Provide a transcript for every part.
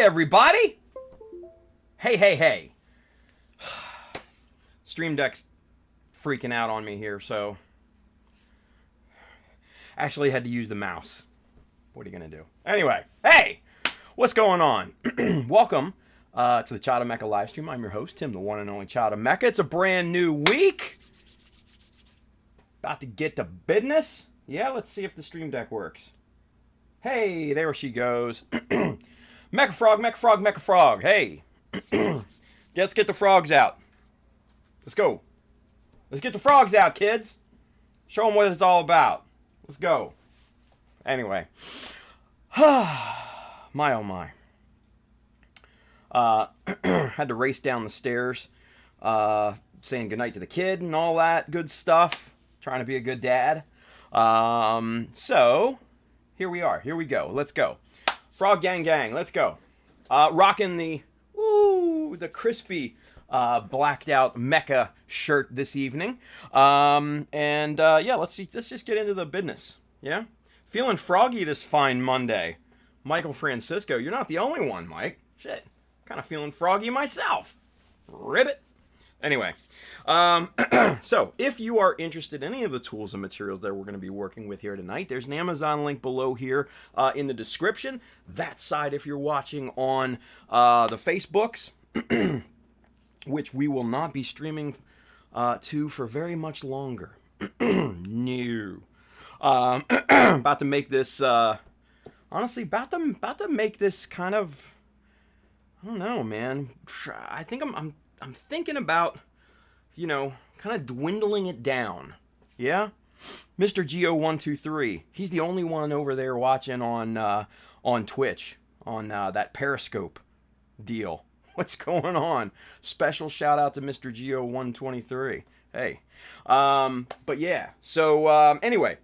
everybody! Hey. Stream Deck's freaking out on me here, so... Actually had to use the mouse. What are you gonna do? Anyway, hey! What's going on? Welcome to the Chada Mecha livestream. I'm your host, Tim, the one and only Chada Mecha. It's a brand new week. About to get to business. Yeah, let's see if the Stream Deck works. Hey, there she goes. Mecha Frog. Hey. Let's get the frogs out. Let's go. Let's get the frogs out, kids. Show them what it's all about. Let's go. Anyway. My oh my. Had to race down the stairs, saying goodnight to the kid and all that good stuff. Trying to be a good dad. So, here we are. Here we go. Let's go. Frog gang. Let's go. Rocking the crispy, blacked out mecha shirt this evening. Yeah, let's just get into the business. Yeah? Feeling froggy this fine Monday. Michael Francisco, you're not the only one, Mike. Shit. Kind of feeling froggy myself. Ribbit. Anyway, so if you are interested in any of the tools and materials that we're going to be working with here tonight, there's an Amazon link below here in the description. That side, if you're watching on the Facebooks, which we will not be streaming to for very much longer. No. About to make this, honestly, about to make this kind of, I don't know, man. I think I'm thinking about, kind of dwindling it down. Yeah? Mr. Geo123. He's the only one over there watching on Twitch, on that Periscope deal. What's going on? Special shout out to Mr. Geo123. Hey. But yeah. So, anyway,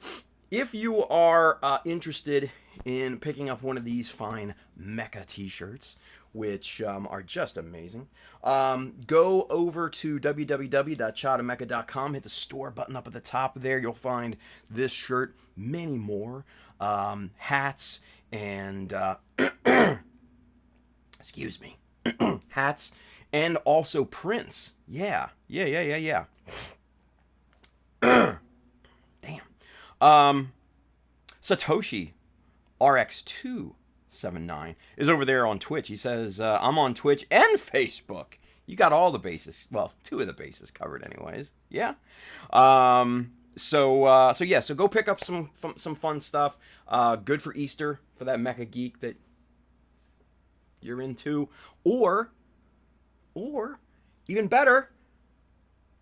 if you are interested in picking up one of these fine mecha t-shirts, which are just amazing, go over to www.chadamecha.com, hit the store button up at the top there. You'll find this shirt, many more, hats, and excuse me, hats, and also prints. Yeah. Damn. Satoshi RX279 is over there on Twitch. He says, I'm on Twitch and Facebook. You got all the bases. Well, two of the bases covered anyways. Yeah. So go pick up some fun stuff. Good for Easter, for that mecha geek that you're into. Or even better,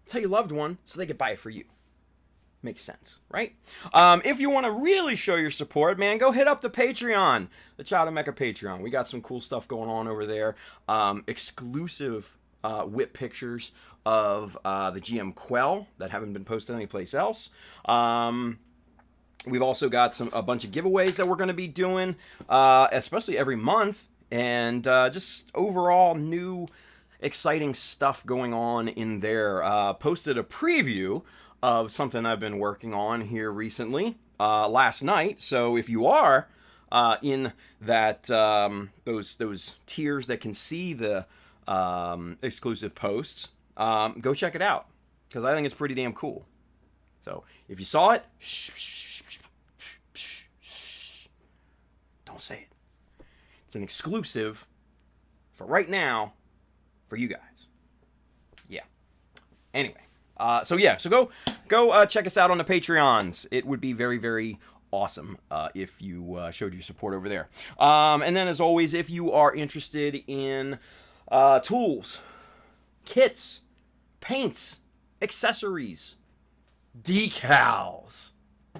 tell your loved one so they could buy it for you. Makes sense, right? If you want to really show your support, man, go hit up the Patreon, the Chada Mecha Patreon. We got some cool stuff going on over there. Exclusive whip pictures of the GM Quel that haven't been posted anyplace else. We've also got a bunch of giveaways that we're going to be doing, especially every month, and just overall new, exciting stuff going on in there. Posted a preview of something I've been working on here recently, last night. So if you are in that those tiers that can see the exclusive posts, go check it out, because I think it's pretty damn cool. So if you saw it, don't say it. It's an exclusive for right now for you guys. Yeah. Anyway. So go check us out on the Patreons. It would be very, very awesome if you showed your support over there. And then, as always, if you are interested in tools, kits, paints, accessories, decals,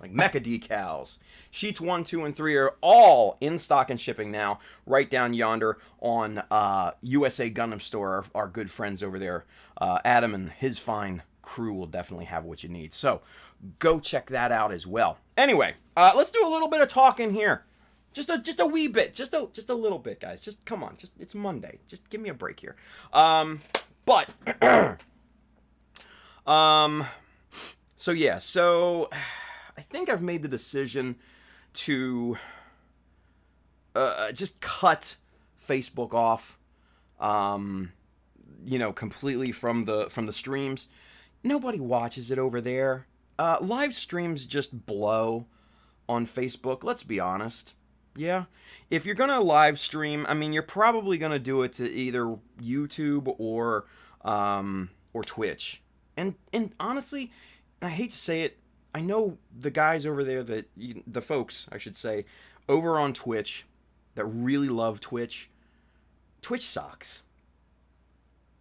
like mecha decals, sheets 1, 2, and 3 are all in stock and shipping now, right down yonder on USA Gundam Store. Our good friends over there, Adam and his fine crew, will definitely have what you need. So go check that out as well. Anyway, let's do a little bit of talking here. Just a wee bit. Just a little bit, guys. Just come on. It's Monday. Just give me a break here. So I think I've made the decision to just cut Facebook off, completely from the streams. Nobody watches it over there. Live streams just blow on Facebook. Let's be honest. Yeah. If you're gonna live stream, I mean, you're probably gonna do it to either YouTube or Twitch. And honestly, I hate to say it, I know the guys over there the folks, I should say, over on Twitch that really love Twitch. Twitch sucks.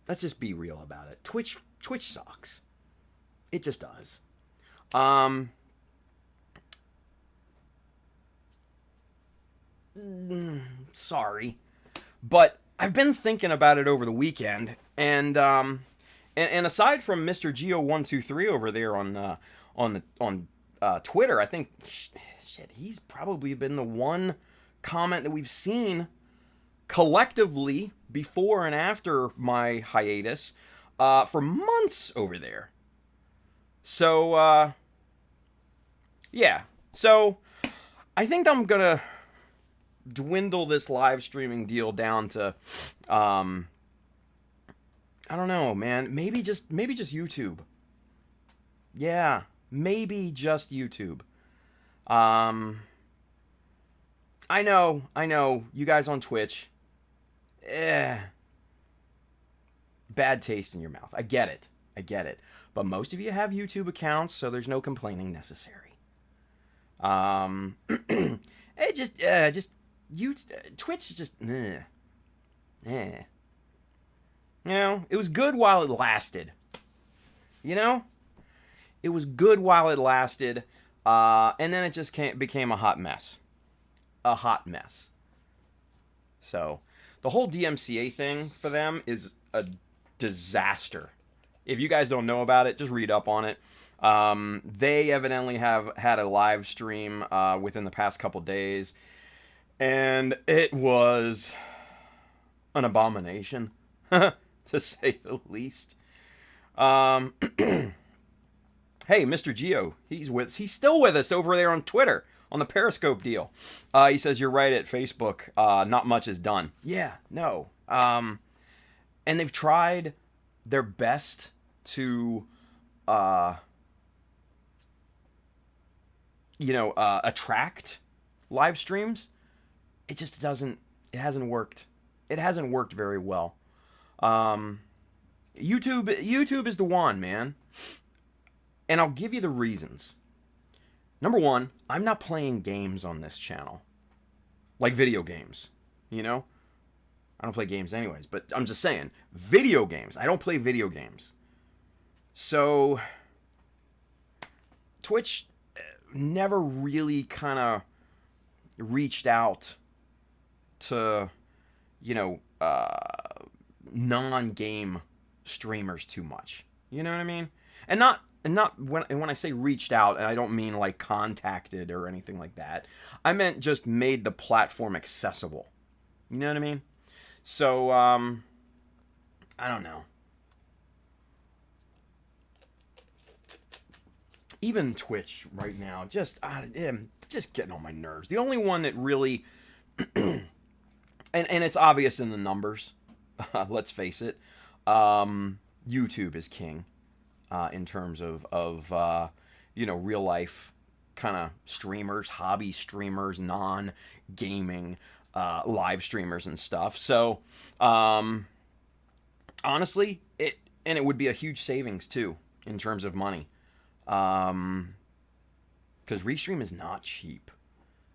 Let's just be real about it. Twitch sucks. It just does. Sorry, but I've been thinking about it over the weekend, and aside from Mr. Geo123 over there on Twitter, I think shit, he's probably been the one comment that we've seen collectively before and after my hiatus for months over there. So yeah, so I think I'm gonna dwindle this live streaming deal down to I don't know, man, maybe just YouTube. Yeah, maybe just YouTube. I know you guys on Twitch, bad taste in your mouth. I get it, but most of you have YouTube accounts, so there's no complaining necessary. Twitch just, it was good while it lasted. It was good while it lasted, and then it just became a hot mess. So, the whole DMCA thing for them is a disaster. If you guys don't know about it, just read up on it. They evidently have had a live stream within the past couple days, and it was an abomination, to say the least. Hey, Mr. Geo, he's still with us over there on Twitter on the Periscope deal. He says you're right at Facebook. Not much is done. Yeah, no. And they've tried their best to attract live streams. It just hasn't worked. It hasn't worked very well. YouTube is the one, man. And I'll give you the reasons. Number one, I'm not playing games on this channel. Like video games, I don't play games anyways, but I'm just saying, video games. I don't play video games. So, Twitch never really kind of reached out to, non-game streamers too much. You know what I mean? And not when I say reached out, and I don't mean like contacted or anything like that. I meant just made the platform accessible. You know what I mean? So, I don't know. Even Twitch right now, just getting on my nerves. The only one that really, and it's obvious in the numbers, let's face it, YouTube is king in terms of real life kind of streamers, hobby streamers, non-gaming live streamers and stuff. So, honestly, it would be a huge savings too in terms of money. Because Restream is not cheap,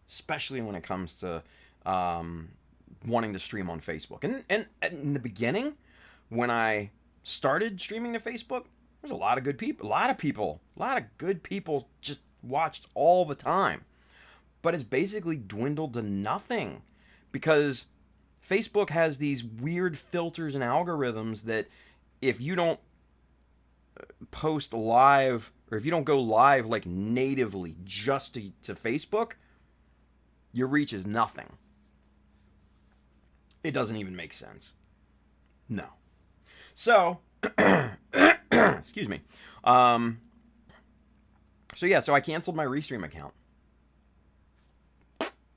especially when it comes to wanting to stream on Facebook. And in the beginning, when I started streaming to Facebook, there's a lot of good people. A lot of good people just watched all the time. But it's basically dwindled to nothing because Facebook has these weird filters and algorithms that if you don't post live, or if you don't go live like natively just to Facebook, your reach is nothing. It doesn't even make sense. No. So, excuse me. So I canceled my Restream account.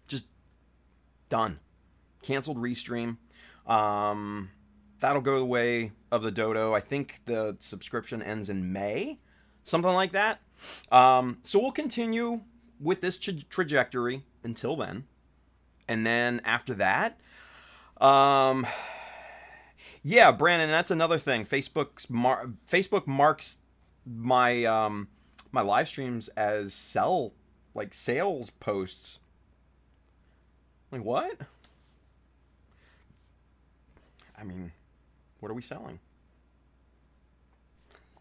Just done. canceled Restream. That'll go the way of the dodo. I think the subscription ends in May, something like that. So we'll continue with this trajectory until then. And then after that, yeah, Brandon, that's another thing. Facebook marks my my live streams as sales posts. Like, what? I mean, what are we selling?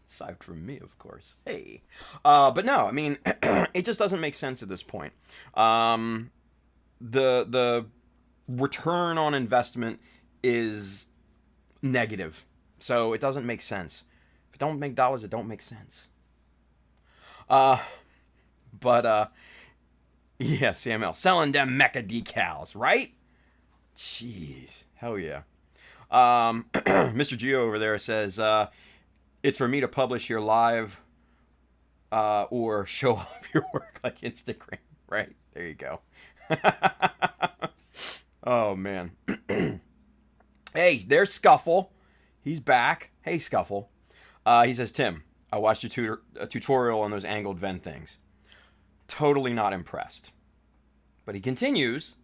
Aside from me, of course. Hey. But no, I mean, it just doesn't make sense at this point. The return on investment is negative. So it doesn't make sense. If it don't make dollars, it don't make sense. Yeah, CML. Selling them Mecha Decals, right? Jeez. Hell yeah. Mr. Geo over there says, it's for me to publish your live or show off your work like Instagram. Right? There you go. Oh, man. Hey, there's Scuffle. He's back. Hey, Scuffle. He says, Tim, I watched your tutorial on those angled vent things. Totally not impressed. But he continues,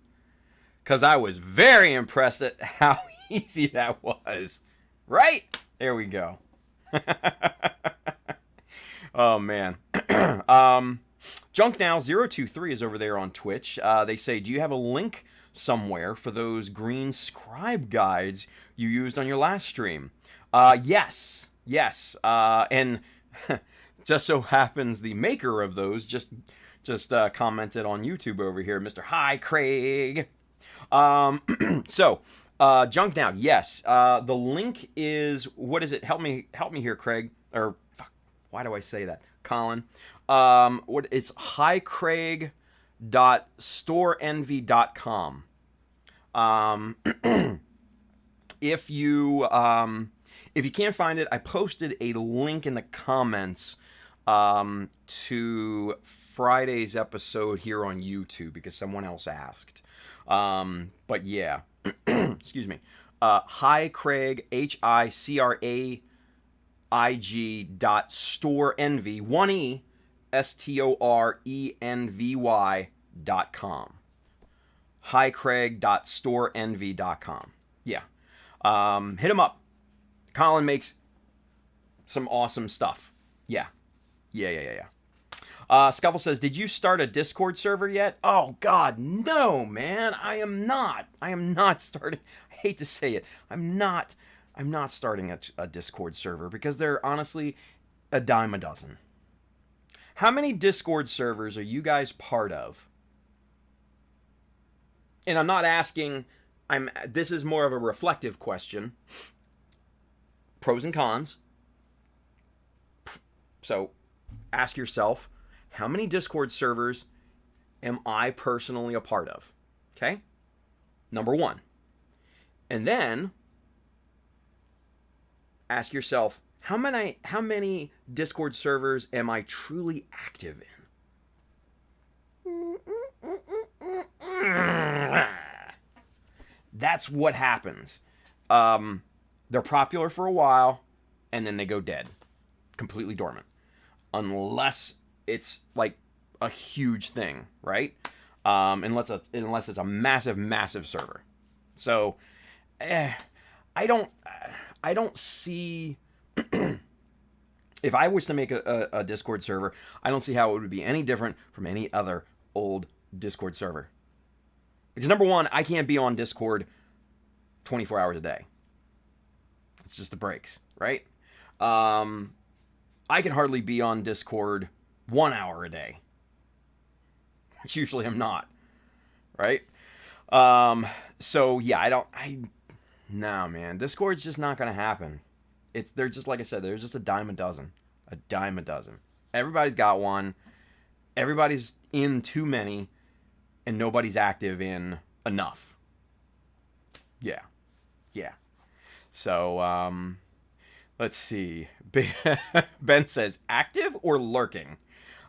because I was very impressed at how easy that was. Right? There we go. Oh, man. JunkNow023 is over there on Twitch. They say, do you have a link somewhere for those green scribe guides you used on your last stream? Yes. And just so happens the maker of those just commented on YouTube over here, Mr. Hi Craig. So Junk Now, yes. The link is, what is it? Help me here, Craig. Or fuck, why do I say that, Colin? It's highcraig.storeenvy.com. If you can't find it, I posted a link in the comments to Friday's episode here on YouTube because someone else asked. But yeah, excuse me. Highcraig, HICRAIG.storeenvy, 1E, STORENVY.com. Highcraig.storeenvy.com. Yeah. Hit him up. Colin makes some awesome stuff. Yeah. Scuffle says, did you start a Discord server yet? Oh, God, no, man. I am not starting. I hate to say it. I'm not starting a Discord server because they're honestly a dime a dozen. How many Discord servers are you guys part of? And I'm not asking, this is more of a reflective question. Pros and cons. So ask yourself, how many Discord servers am I personally a part of? Okay? Number one. And then ask yourself, how many Discord servers am I truly active in? That's what happens. They're popular for a while, and then they go dead. Completely dormant. Unless it's like a huge thing, right? Unless it's a massive server. So, I don't see... If I was to make a Discord server, I don't see how it would be any different from any other old Discord server. Because number one, I can't be on Discord 24 hours a day. It's just the breaks, right? I can hardly be on Discord 1 hour a day. Which usually I'm not. Right? So yeah, no, man. Discord's just not gonna happen. They're just, like I said, there's just a dime a dozen. A dime a dozen. Everybody's got one. Everybody's in too many. And nobody's active in enough. Yeah. So, let's see. Ben says, active or lurking?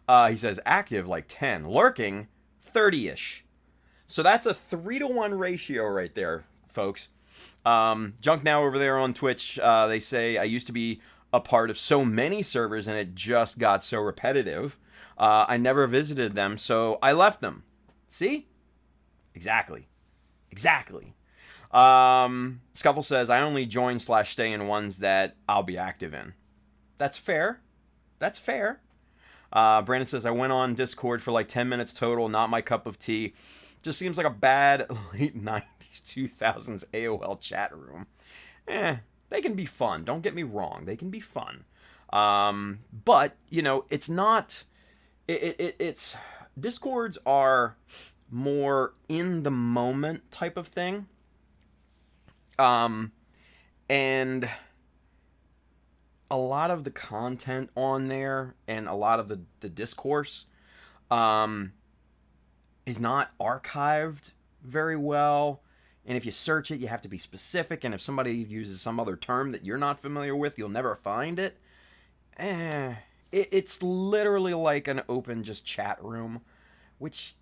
He says, active like 10. Lurking, 30-ish. So that's a 3-to-1 ratio right there, folks. Junk Now over there on Twitch, they say, I used to be a part of so many servers and it just got so repetitive. I never visited them, so I left them. See? Exactly. Scuffle says, I only join/stay in ones that I'll be active in. That's fair. Brandon says, I went on Discord for like 10 minutes total, not my cup of tea. Just seems like a bad late 90s, 2000s AOL chat room. They can be fun. Don't get me wrong. They can be fun. But, you know, it's not... It's... Discords are more in the moment type of thing. And a lot of the content on there and a lot of the discourse is not archived very well. And if you search it, you have to be specific. And if somebody uses some other term that you're not familiar with, you'll never find it. It's literally like an open just chat room, which...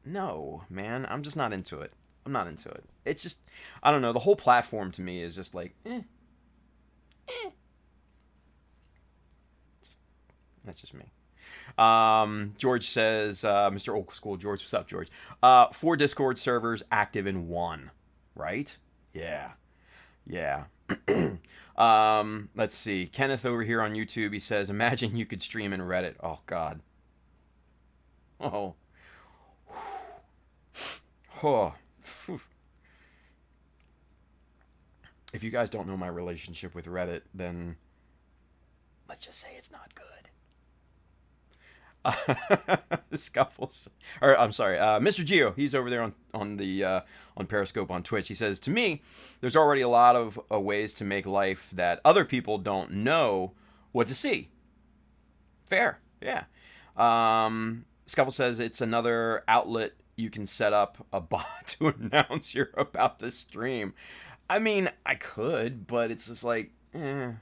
no, man, I'm just not into it. I'm not into it. It's just, I don't know, the whole platform to me is just like, That's just me. George says, Mr. Old School George, what's up, George? 4 Discord servers active in 1, right? Yeah. Let's see. Kenneth over here on YouTube, he says, imagine you could stream in Reddit. Oh, God. Oh. If you guys don't know my relationship with Reddit, then let's just say it's not good. Scuffles, or I'm sorry, Mr. Geo. He's over there on Periscope on Twitch. He says, to me, there's already a lot of ways to make life that other people don't know what to see. Fair, yeah. Scuffle says it's another outlet you can set up a bot to announce you're about to stream. I mean, I could, but it's just like, why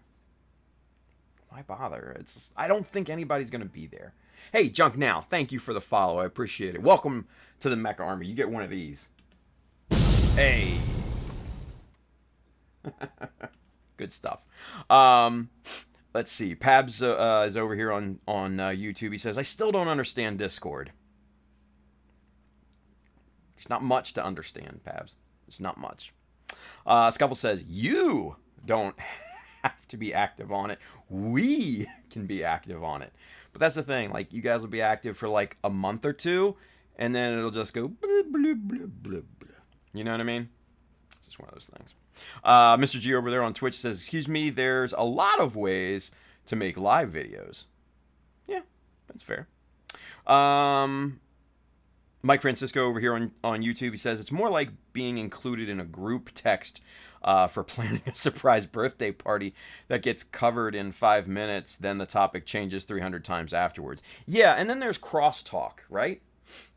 bother? It's just, I don't think anybody's going to be there. Hey, Junk Now, thank you for the follow. I appreciate it. Welcome to the Mecha Army. You get one of these. Hey. Good stuff. Let's see. Pabs is over here on YouTube. He says, I still don't understand Discord. There's not much to understand, Pabs. There's not much. Scuffle says, you don't have to be active on it. We can be active on it. But that's the thing. Like, you guys will be active for like a month or two, and then it'll just go blah, blah, blah, blah, blah. You know what I mean? It's just one of those things. Mr. G over there on Twitch says, excuse me, there's a lot of ways to make live videos. Yeah, that's fair. Mike Francisco over here on YouTube, he says, it's more like being included in a group text for planning a surprise birthday party that gets covered in 5 minutes, then the topic changes 300 times afterwards. Yeah, and then there's crosstalk, right?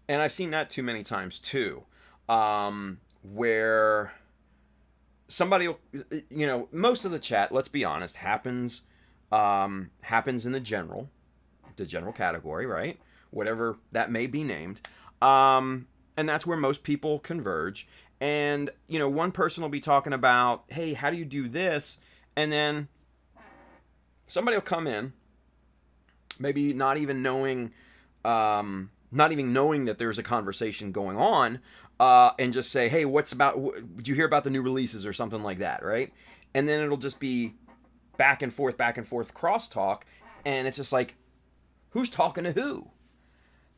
And I've seen that too many times too, where somebody will, you know, most of the chat, let's be honest, happens in the general category, right? Whatever that may be named. And that's where most people converge. And, you know, one person will be talking about, hey, how do you do this? And then somebody will come in, maybe not even knowing that there's a conversation going on, and just say, hey, did you hear about the new releases or something like that, right? And then it'll just be back and forth crosstalk. And it's just like, who's talking to who?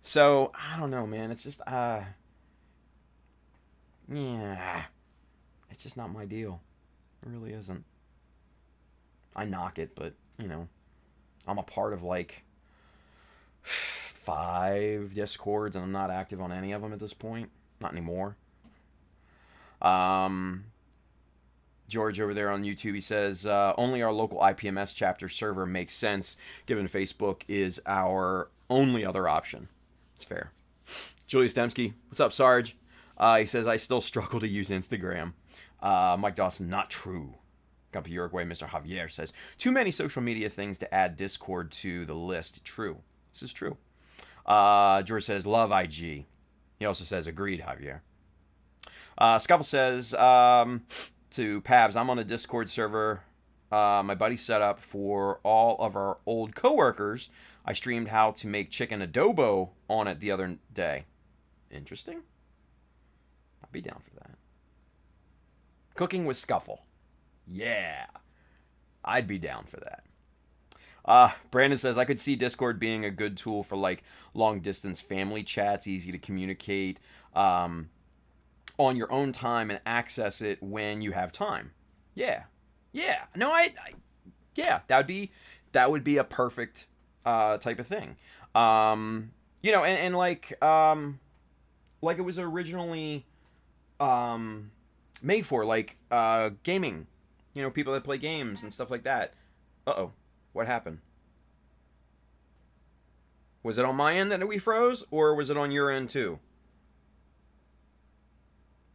So, I don't know, man. It's just, yeah, it's just not my deal. It really isn't. I knock it, but, you know, I'm a part of, like, 5 Discords, and I'm not active on any of them at this point. Not anymore. George over there on YouTube, he says, only our local IPMS chapter server makes sense, given Facebook is our only other option. It's fair. Julius Dembski, what's up, Sarge? He says, I still struggle to use Instagram. Mike Dawson, not true. Gumpy Uruguay, Mr. Javier says, too many social media things to add Discord to the list. True. This is true. George says, love IG. He also says, agreed, Javier. Scuffle says to Pabs, I'm on a Discord server my buddy set up for all of our old coworkers. I streamed how to make chicken adobo on it the other day. Interesting. I'd be down for that. Cooking with Scuffle. Yeah. I'd be down for that. Brandon says, I could see Discord being a good tool for like long distance family chats, easy to communicate on your own time and access it when you have time. Yeah. Yeah. No, yeah, that would be a perfect type of thing. You know, and like it was originally made for, like gaming. You know, people that play games and stuff like that. Uh-oh. What happened? Was it on my end that we froze, or was it on your end too?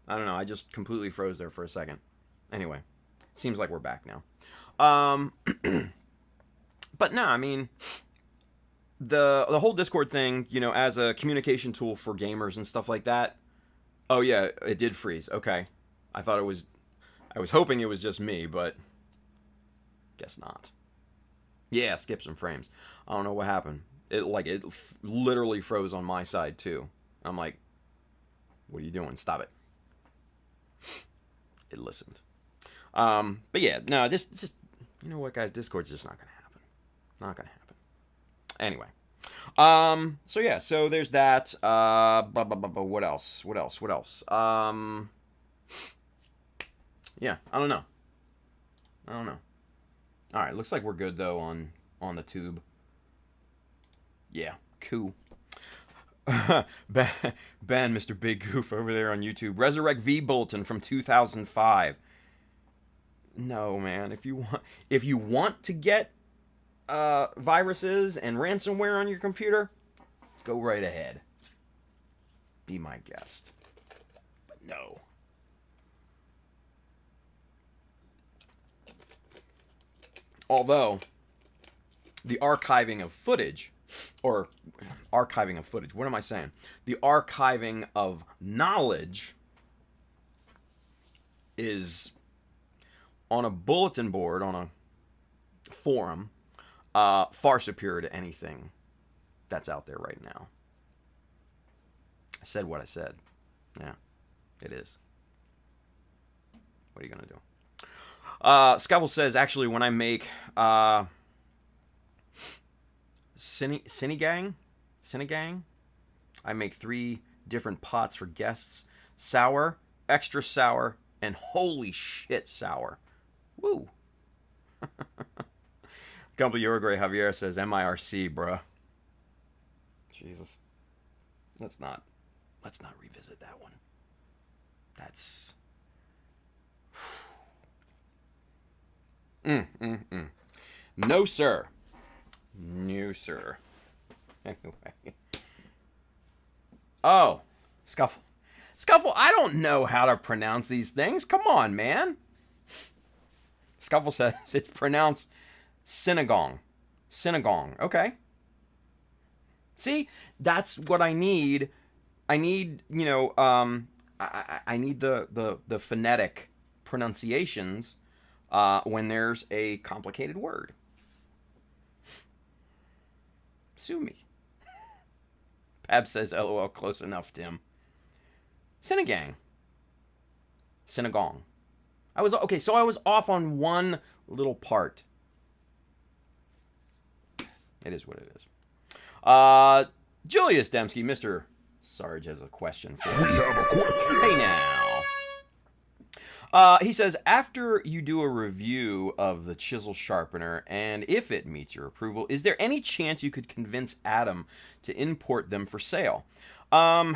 I don't know. I just completely froze there for a second. Anyway, seems like we're back now. But no, I mean, the whole Discord thing, you know, as a communication tool for gamers and stuff like that. Oh yeah, it did freeze. Okay, I was hoping it was just me, but guess not. Yeah, skip some frames. I don't know what happened. It literally froze on my side too. I'm like, what are you doing? Stop it. It listened. But yeah, no, just you know what, guys? Discord's just not gonna happen. Not gonna happen. Anyway. So yeah, so there's that. What else? Yeah, I don't know. All right, looks like we're good though on the tube. Yeah, cool. Ben, Mr. Big Goof over there on YouTube. Resurrect V Bulletin from 2005. No, man. If you want to get viruses and ransomware on your computer, go right ahead. Be my guest. But no. Although, the archiving of footage, what am I saying? The archiving of knowledge is on a bulletin board, on a forum, far superior to anything that's out there right now. I said what I said. Yeah, it is. What are you going to do? Scuffle says, actually, when I make Cinegang, I make 3 different pots for guests. Sour, extra sour, and holy shit sour. Woo. Gumpel Uruguay Javier says, MIRC, bruh. Jesus. Let's not revisit that one. That's... No, sir. No, sir. Anyway. Oh, Scuffle. Scuffle, I don't know how to pronounce these things. Come on, man. Scuffle says it's pronounced Synagogue. Synagogue. Okay. See, that's what I need. I need, you know, I need the phonetic pronunciations when there's a complicated word. Sue me. Pab says, LOL, close enough, Tim. Synagogue. Synagogue. I was off on one little part. It is what it is. Julius Dembski, Mr. Sarge has a question for you. We have a question. Hey now. He says, after you do a review of the chisel sharpener, and if it meets your approval, is there any chance you could convince Adam to import them for sale? I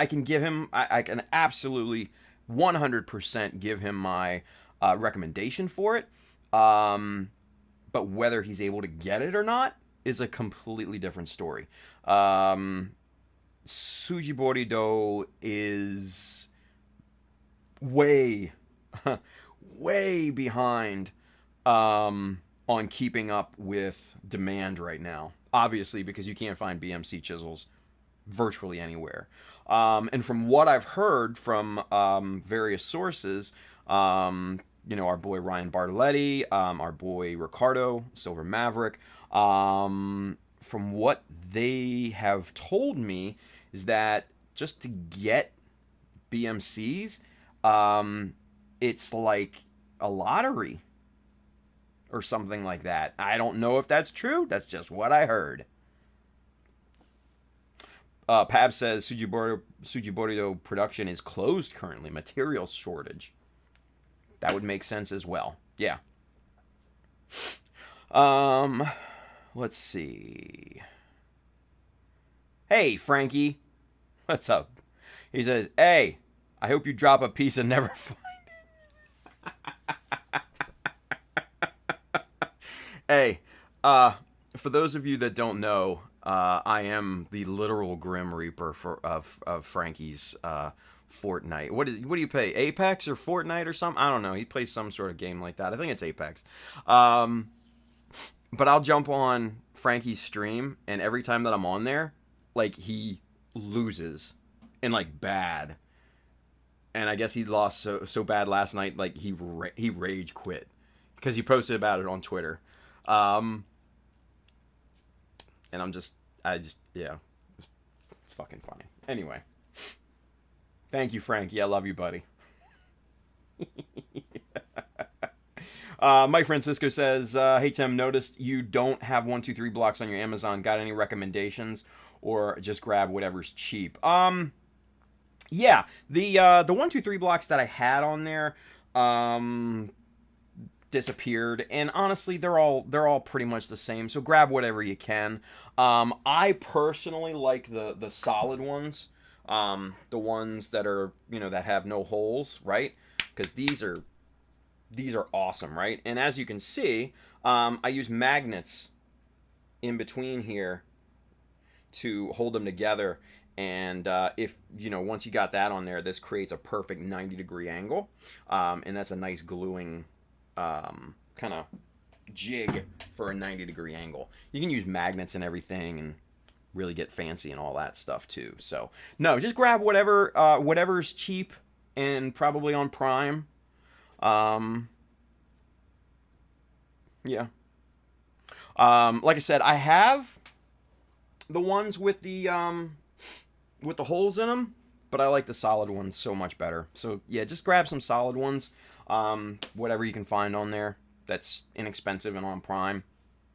can give him, I can absolutely 100% give him my recommendation for it. But whether he's able to get it or not is a completely different story. Sujibori Do is way behind on keeping up with demand right now. Obviously, because you can't find BMC chisels virtually anywhere. And from what I've heard from various sources, our boy Ryan Bartoletti, our boy Ricardo, Silver Maverick, from what they have told me is that just to get BMCs, it's like a lottery or something like that. I don't know if that's true. That's just what I heard. Pab says Sujiborido production is closed currently. Material shortage. That would make sense as well. Yeah. Let's see. Hey, Frankie. What's up? He says, hey, I hope you drop a piece and never find it. Hey, for those of you that don't know, I am the literal Grim Reaper of Frankie's Fortnite. What do you play? Apex or Fortnite or something? I don't know. He plays some sort of game like that. I think it's Apex. But I'll jump on Frankie's stream, and every time that I'm on there, like, he loses, and like bad. And I guess he lost so bad last night, like he rage quit because he posted about it on Twitter. And yeah, it's fucking funny. Anyway, thank you, Frankie. I love you, buddy. Mike Francisco says, hey, Tim, noticed you don't have 1, 2, 3 blocks on your Amazon. Got any recommendations, or just grab whatever's cheap? Yeah, the 1, 2, 3 blocks that I had on there, disappeared, and honestly, they're all pretty much the same, so grab whatever you can. I personally like the solid ones, the ones that are, that have no holes, right? Because these are awesome, right? And as you can see, I use magnets in between here to hold them together. And if, once you got that on there, this creates a perfect 90-degree angle. And that's a nice gluing kind of jig for a 90-degree angle. You can use magnets and everything and really get fancy and all that stuff too. So, no, just grab whatever's cheap and probably on Prime. Yeah. Like I said, I have the ones with the holes in them, but I like the solid ones so much better. So yeah, just grab some solid ones, whatever you can find on there that's inexpensive and on Prime,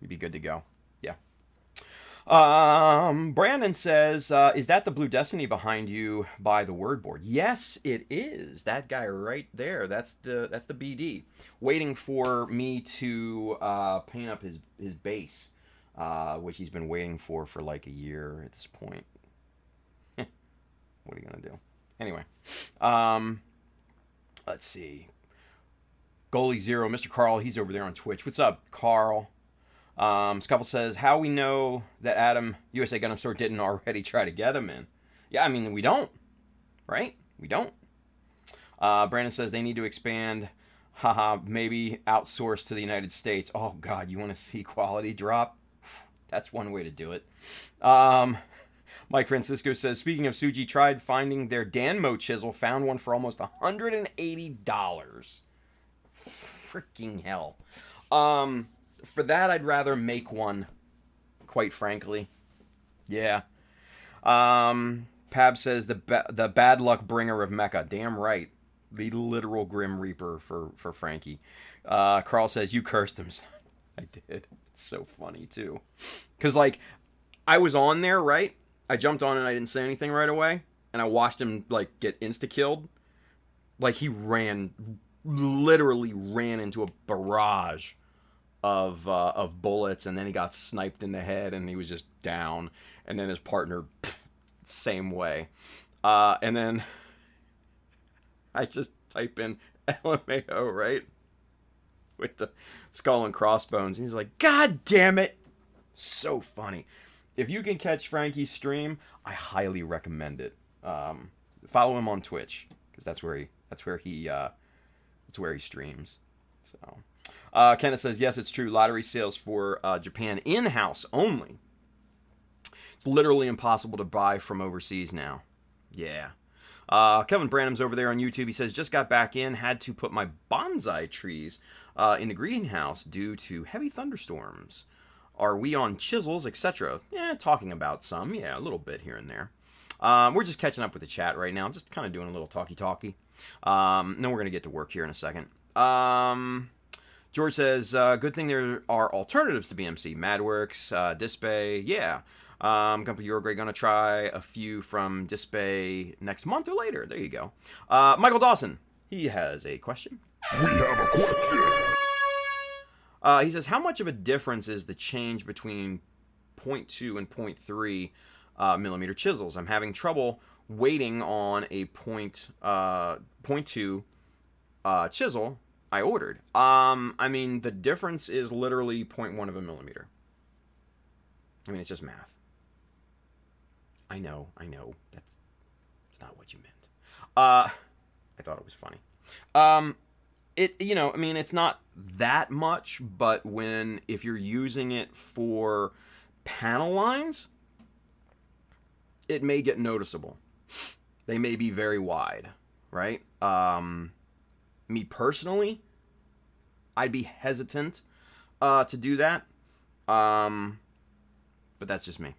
you'd be good to go. Yeah. Brandon says, is that the Blue Destiny behind you by the word board? Yes, it is. That guy right there. That's the BD, waiting for me to paint up his base, which he's been waiting for like a year at this point. What are you gonna do? Anyway, let's see. Goalie Zero, Mr. Carl, he's over there on Twitch. What's up, Carl? Scuffle says, how we know that Adam, USA Gundam Store, didn't already try to get him in? Yeah, I mean, we don't, right? We don't. Brandon says they need to expand, maybe outsource to the United States. Oh, God, you want to see quality drop? That's one way to do it. Mike Francisco says, speaking of Suji, tried finding their Danmo chisel, found one for almost $180. Freaking hell. For that, I'd rather make one, quite frankly. Yeah. Pab says, the bad luck bringer of Mecha. Damn right. The literal Grim Reaper for Frankie. Carl says, you cursed him, son. I did. It's so funny, too. Because, like, I was on there, right? I jumped on and I didn't say anything right away. And I watched him, like, get insta-killed. Like, he literally ran into a barrage of bullets, and then he got sniped in the head, and he was just down. And then his partner, same way. And then I just type in LMAO, right? With the skull and crossbones. And he's like, God damn it. So funny. If you can catch Frankie's stream, I highly recommend it. Follow him on Twitch, because that's where he streams. So, Kenneth says, yes, it's true. Lottery sales for Japan in-house only. It's literally impossible to buy from overseas now. Yeah. Kevin Branham's over there on YouTube. He says, just got back in, had to put my bonsai trees in the greenhouse due to heavy thunderstorms. Are we on chisels, etc.? Yeah, talking about some. Yeah, a little bit here and there. We're just catching up with the chat right now. Just kind of doing a little talky-talky. Then we're going to get to work here in a second. George says, good thing there are alternatives to BMC. Madworks, Dispay, yeah. Company Uruguay going to try a few from Dispay next month or later. There you go. Michael Dawson, he has a question. We have a question. He says, how much of a difference is the change between 0.2 and 0.3 millimeter chisels? I'm having trouble waiting on a 0.2 chisel I ordered. I mean, the difference is literally 0.1 of a millimeter. I mean, it's just math. I know. That's not what you meant. I thought it was funny. I mean, it's not that much, but if you're using it for panel lines, it may get noticeable. They may be very wide, right? Me personally, I'd be hesitant to do that. But that's just me.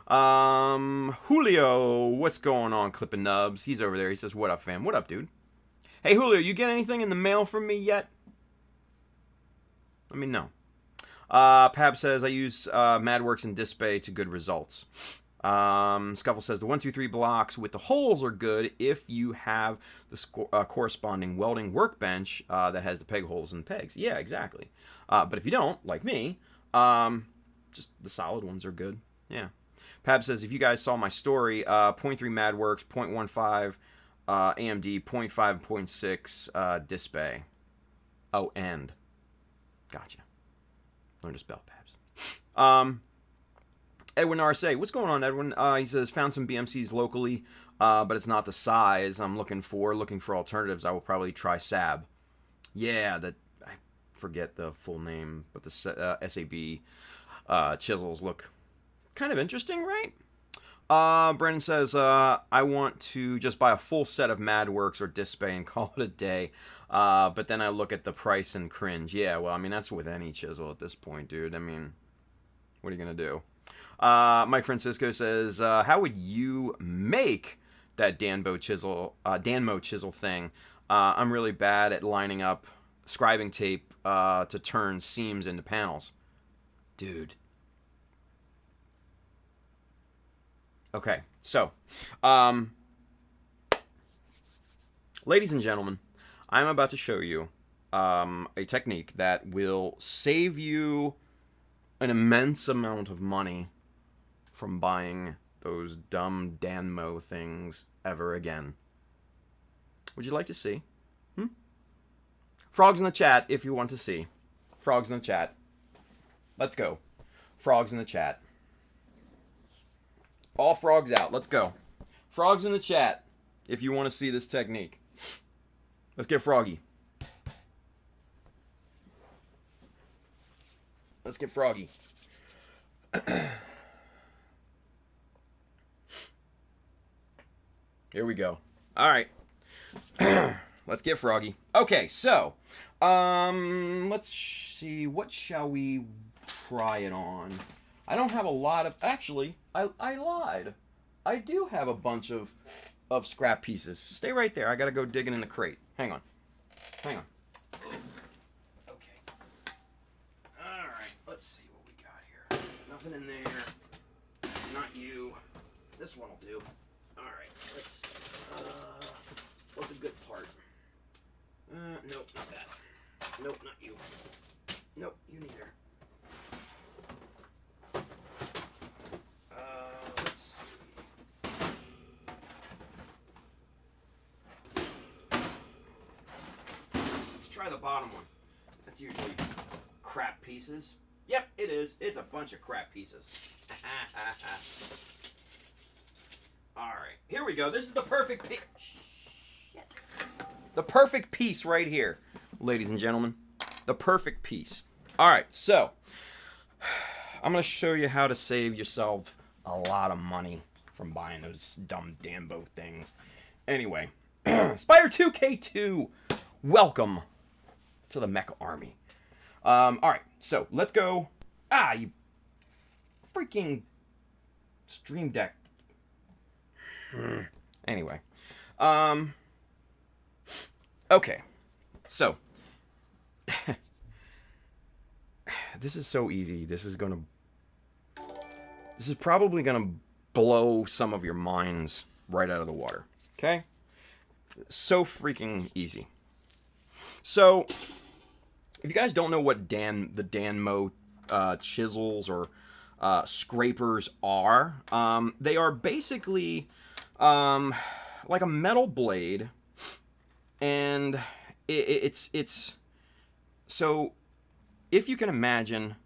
Julio, what's going on, Clippin' Nubs? He's over there. He says, what up, fam? What up, dude? Hey, Julio, you get anything in the mail from me yet? Let me know. Pab says, I use Madworks and Dispay to good results. Scuffle says, the 1, 2, 3 blocks with the holes are good if you have the corresponding welding workbench that has the peg holes and pegs. Yeah, exactly. But if you don't, like me, just the solid ones are good. Yeah. Pab says, if you guys saw my story, 0.3 Madworks, 0.15 AMD, 0.5, 0.6 Dispay. Oh, and. Gotcha. Learn to spell, Pabs. Edwin RSA. What's going on, Edwin? He says, found some BMCs locally, but it's not the size I'm looking for. Looking for alternatives. I will probably try SAB. Yeah, I forget the full name, but the SAB chisels look kind of interesting, right? Brennan says, I want to just buy a full set of Madworks or Dispay and call it a day. But then I look at the price and cringe. Yeah, well, I mean, that's with any chisel at this point, dude. I mean, what are you going to do? Mike Francisco says, how would you make that Danmo chisel thing? I'm really bad at lining up scribing tape to turn seams into panels. Dude. Okay, so, ladies and gentlemen, I'm about to show you a technique that will save you an immense amount of money from buying those dumb Danmo things ever again. Would you like to see? Frogs in the chat if you want to see. Frogs in the chat. Let's go. Frogs in the chat. All frogs out. Let's go. Frogs in the chat if you want to see this technique. Let's get froggy. Let's get froggy. Here we go. All right. Let's get froggy. Okay, so let's see. What shall we try it on? I don't have a lot of... Actually, I lied. I do have a bunch of scrap pieces. Stay right there. I got to go digging in the crate. Hang on. Okay. All right. Let's see what we got here. Nothing in there. Not you. This one will do. All right. Let's... what's a good part? Nope, not that. Nope, not you. Nope, you neither. Let's see. Let's try the bottom one. That's usually crap pieces. Yep, it is. It's a bunch of crap pieces. Alright, here we go. This is the perfect piece. The perfect piece right here, ladies and gentlemen. The perfect piece. Alright, so I'm going to show you how to save yourself a lot of money from buying those dumb Danbo things. Anyway, Spider 2K2, welcome to the Mecha Army. Alright, so let's go. You freaking Stream Deck. Anyway. Okay, so this is so easy. This is probably gonna blow some of your minds right out of the water. Okay? So freaking easy. So, if you guys don't know what the Danmo chisels or scrapers are, they are basically like a metal blade, and it's so if you can imagine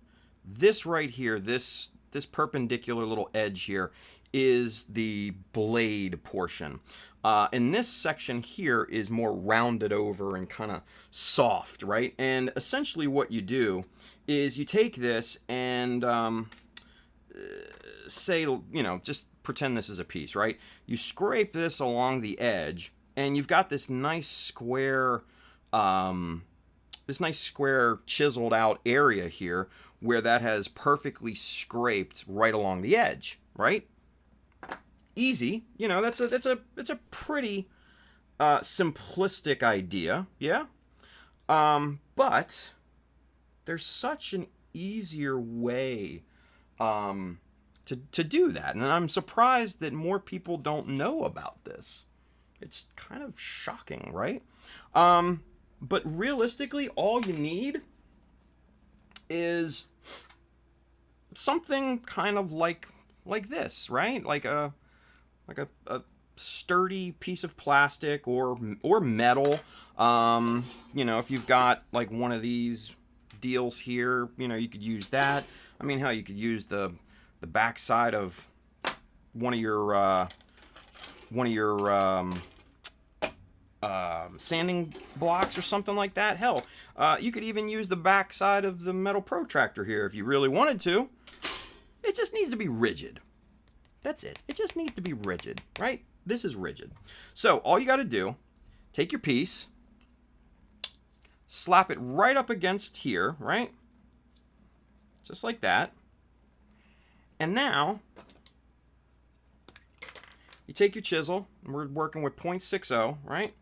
this right here, this perpendicular little edge here is the blade portion. And this section here is more rounded over and kind of soft, right? And essentially what you do is you take this and say, just pretend this is a piece, right? You scrape this along the edge, and you've got this nice square chiseled out area here where that has perfectly scraped right along the edge, right? Easy, that's a pretty simplistic idea, yeah. But there's such an easier way to do that, and I'm surprised that more people don't know about this. It's kind of shocking, right? But realistically, all you need is something kind of like this, right? Like a sturdy piece of plastic or metal. If you've got like one of these deals here, you could use that. I mean, hell, you could use the backside of one of your sanding blocks or something like that. Hell, you could even use the backside of the metal protractor here if you really wanted to. It just needs to be rigid. That's it. It just needs to be rigid, right? This is rigid. So all you got to do, take your piece, slap it right up against here, right? Just like that. And now you take your chisel, and we're working with 0.60, right?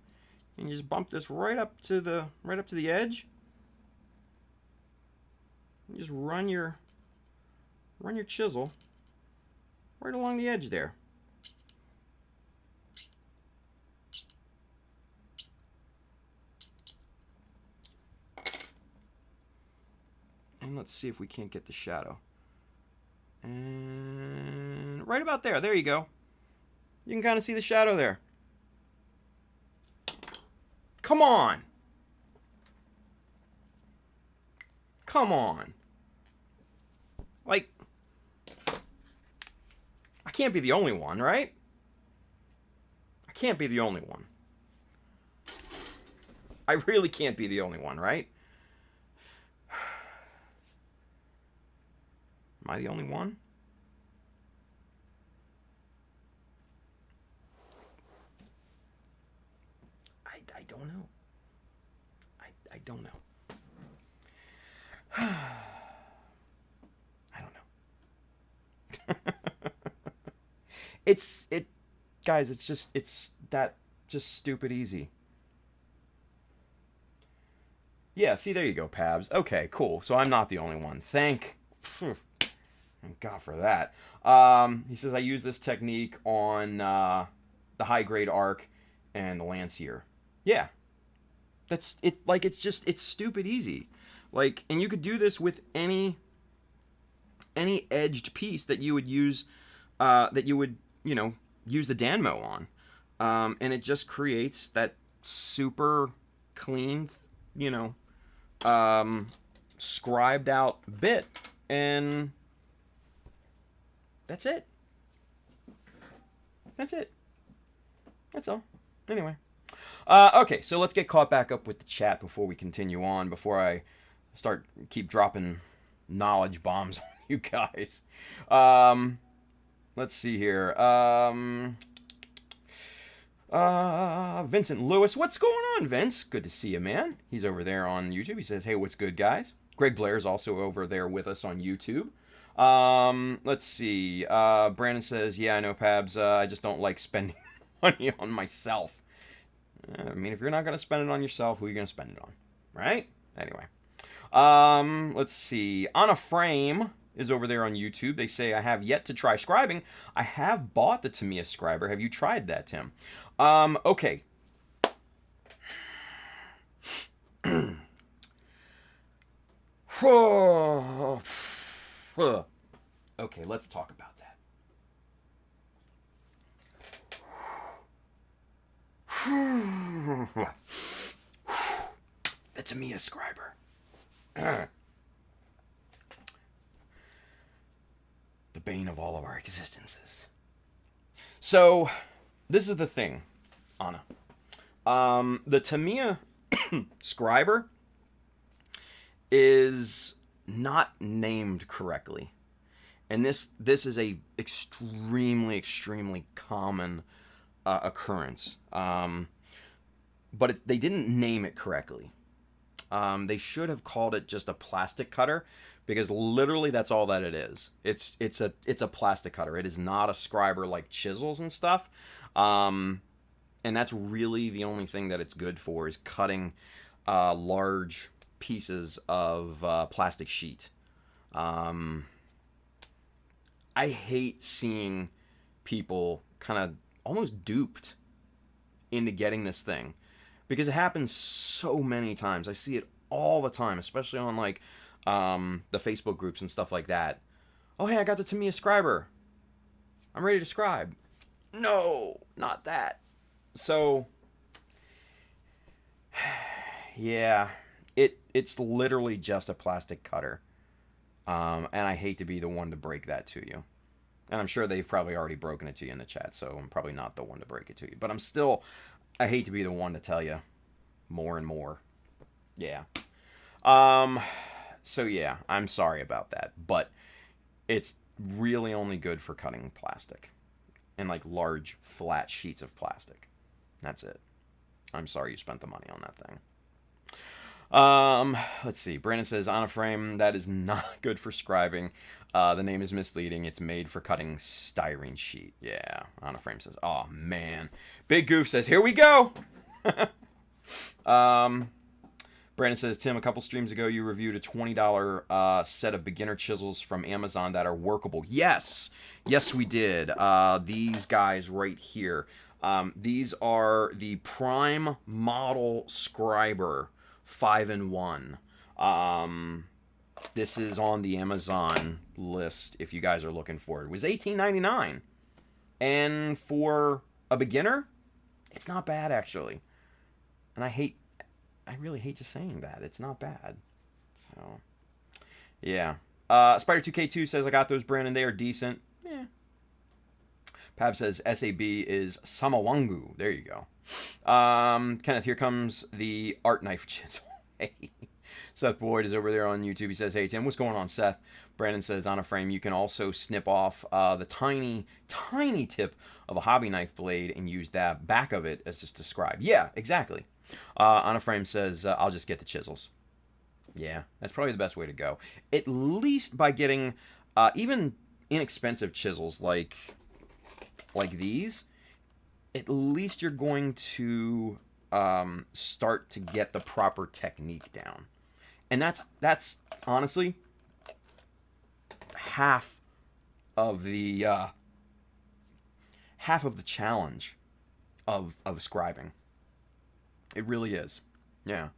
And you just bump this right up to the edge. And just run your chisel right along the edge there. And let's see if we can't get the shadow. And right about there. There you go. You can kind of see the shadow there. Come on. Come on. Like, I can't be the only one, right? I can't be the only one. I really can't be the only one, right? Am I the only one? I don't know. I don't know. I don't know. Guys, it's just stupid easy. Yeah, see, there you go, Pabs. Okay, cool. So I'm not the only one. Thank God for that. He says I use this technique on the high grade arc and the Lancier. Yeah, that's it. Like, it's stupid easy. Like, and you could do this with any edged piece that you would use, use the Danmo on, and it just creates that super clean, scribed out bit, and that's it. That's it. That's all. Anyway. Okay, so let's get caught back up with the chat before we continue on, before I keep dropping knowledge bombs on you guys. Let's see here. Vincent Lewis, what's going on, Vince? Good to see you, man. He's over there on YouTube. He says, hey, what's good, guys? Greg Blair's also over there with us on YouTube. Let's see. Brandon says, yeah, I know, Pabs. I just don't like spending money on myself. I mean, if you're not going to spend it on yourself, who are you going to spend it on? Right? Anyway. Let's see. On a Frame is over there on YouTube. They say, I have yet to try scribing. I have bought the Tamiya Scriber. Have you tried that, Tim? Okay. Okay, let's talk about that. The Tamiya Scriber. The bane of all of our existences. So, this is the thing, Anna. The Tamiya Scriber is not named correctly. And this is a extremely common occurrence. But they didn't name it correctly. They should have called it just a plastic cutter, because literally that's all that it is. It's a plastic cutter. It is not a scriber like chisels and stuff. And that's really the only thing that it's good for, is cutting large pieces of plastic sheet. I hate seeing people kind of almost duped into getting this thing, because it happens so many times. I see it all the time, especially on like the Facebook groups and stuff like that. Oh, hey, I got the Tamiya Scriber. I'm ready to scribe. No, not that. So, yeah, it's literally just a plastic cutter. And I hate to be the one to break that to you. And I'm sure they've probably already broken it to you in the chat, so I'm probably not the one to break it to you. But I hate to be the one to tell you more and more. Yeah. So yeah, I'm sorry about that. But it's really only good for cutting plastic. And like large, flat sheets of plastic. That's it. I'm sorry you spent the money on that thing. Let's see. Brandon says, on a frame, that is not good for scribing. The name is misleading. It's made for cutting styrene sheet. Yeah. On a frame says, oh man. Big Goof says, here we go. Brandon says, Tim, a couple streams ago, you reviewed a $20 set of beginner chisels from Amazon that are workable. Yes. Yes, we did. These guys right here. These are the Prime Model Scriber 5-in-1. This is on the Amazon list if you guys are looking for it. It was $18.99. And for a beginner, it's not bad, actually. And I really hate just saying that. It's not bad. So, yeah. Spider2K2 says, I got those, Brandon. They are decent. Yeah. Pab says, SAB is Samawangu. There you go. Kenneth, here comes the art knife chisel. Hey. Seth Boyd is over there on YouTube. He says, hey, Tim, what's going on, Seth? Brandon says, on a frame, you can also snip off the tiny tip of a hobby knife blade and use that back of it as just a scribe. Yeah, exactly. On a frame says, I'll just get the chisels. Yeah, that's probably the best way to go. At least by getting even inexpensive chisels like these, at least you're going to start to get the proper technique down. And that's honestly half of the challenge of scribing. It really is. Yeah.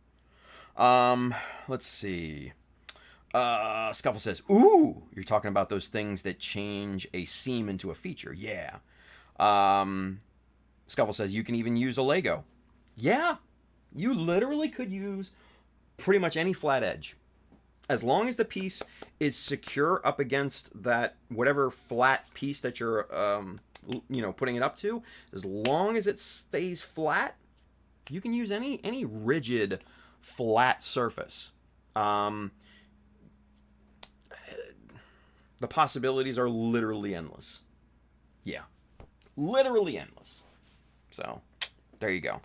Let's see. Scuffle says, ooh, you're talking about those things that change a seam into a feature. Yeah. Scuffle says, you can even use a Lego. Yeah. You literally could use pretty much any flat edge. As long as the piece is secure up against that whatever flat piece that you're putting it up to, as long as it stays flat, you can use any rigid flat surface. The possibilities are literally endless. Yeah. Literally endless. So, there you go.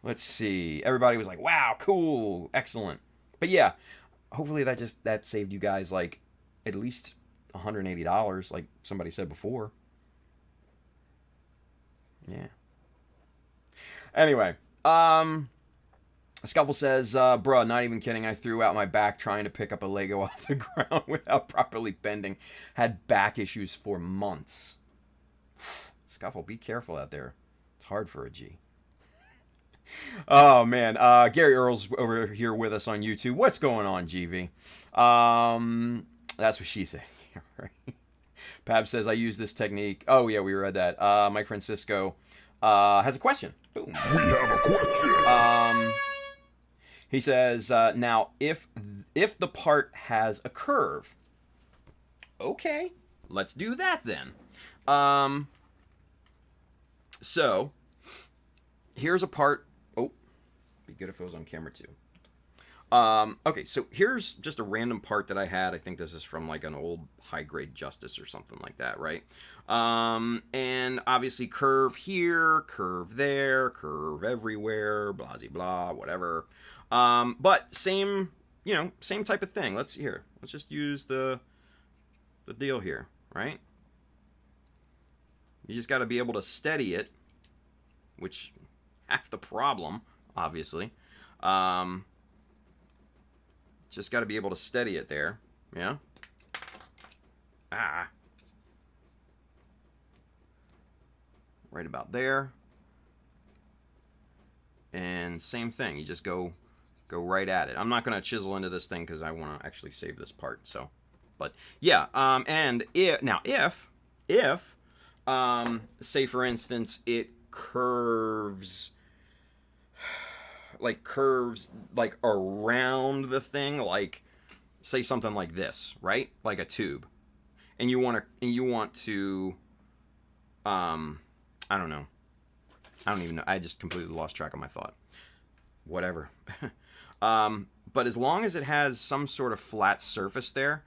Let's see. Everybody was like, wow, cool, excellent. But yeah, hopefully that saved you guys like at least $180, like somebody said before. Yeah. Anyway, Scuffle says, bruh, not even kidding. I threw out my back trying to pick up a Lego off the ground without properly bending. Had back issues for months. Scuffle, be careful out there. It's hard for a G. Oh, man. Gary Earl's over here with us on YouTube. What's going on, GV? That's what she said. Right. Pab says, I use this technique. Oh, yeah, we read that. Mike Francisco has a question. Boom. We have a question. He says, now, if the part has a curve, okay, let's do that then. So, here's a part. Oh, be good if it was on camera too. Okay, so here's just a random part that I had. I think this is from like an old high-grade Justice or something like that, right? And obviously curve here, curve there, curve everywhere, blah, blah, blah, whatever. But same type of thing. Let's just use the deal here, right? You just got to be able to steady it, which half the problem, obviously. Just got to be able to steady it there. Yeah. Right about there. And same thing. You just go right at it. I'm not going to chisel into this thing because I want to actually save this part. So, but yeah. And if say for instance it curves like around the thing, like say something like this, right? Like a tube. And you want to I don't know. I don't even know. I just completely lost track of my thought. Whatever. But as long as it has some sort of flat surface there,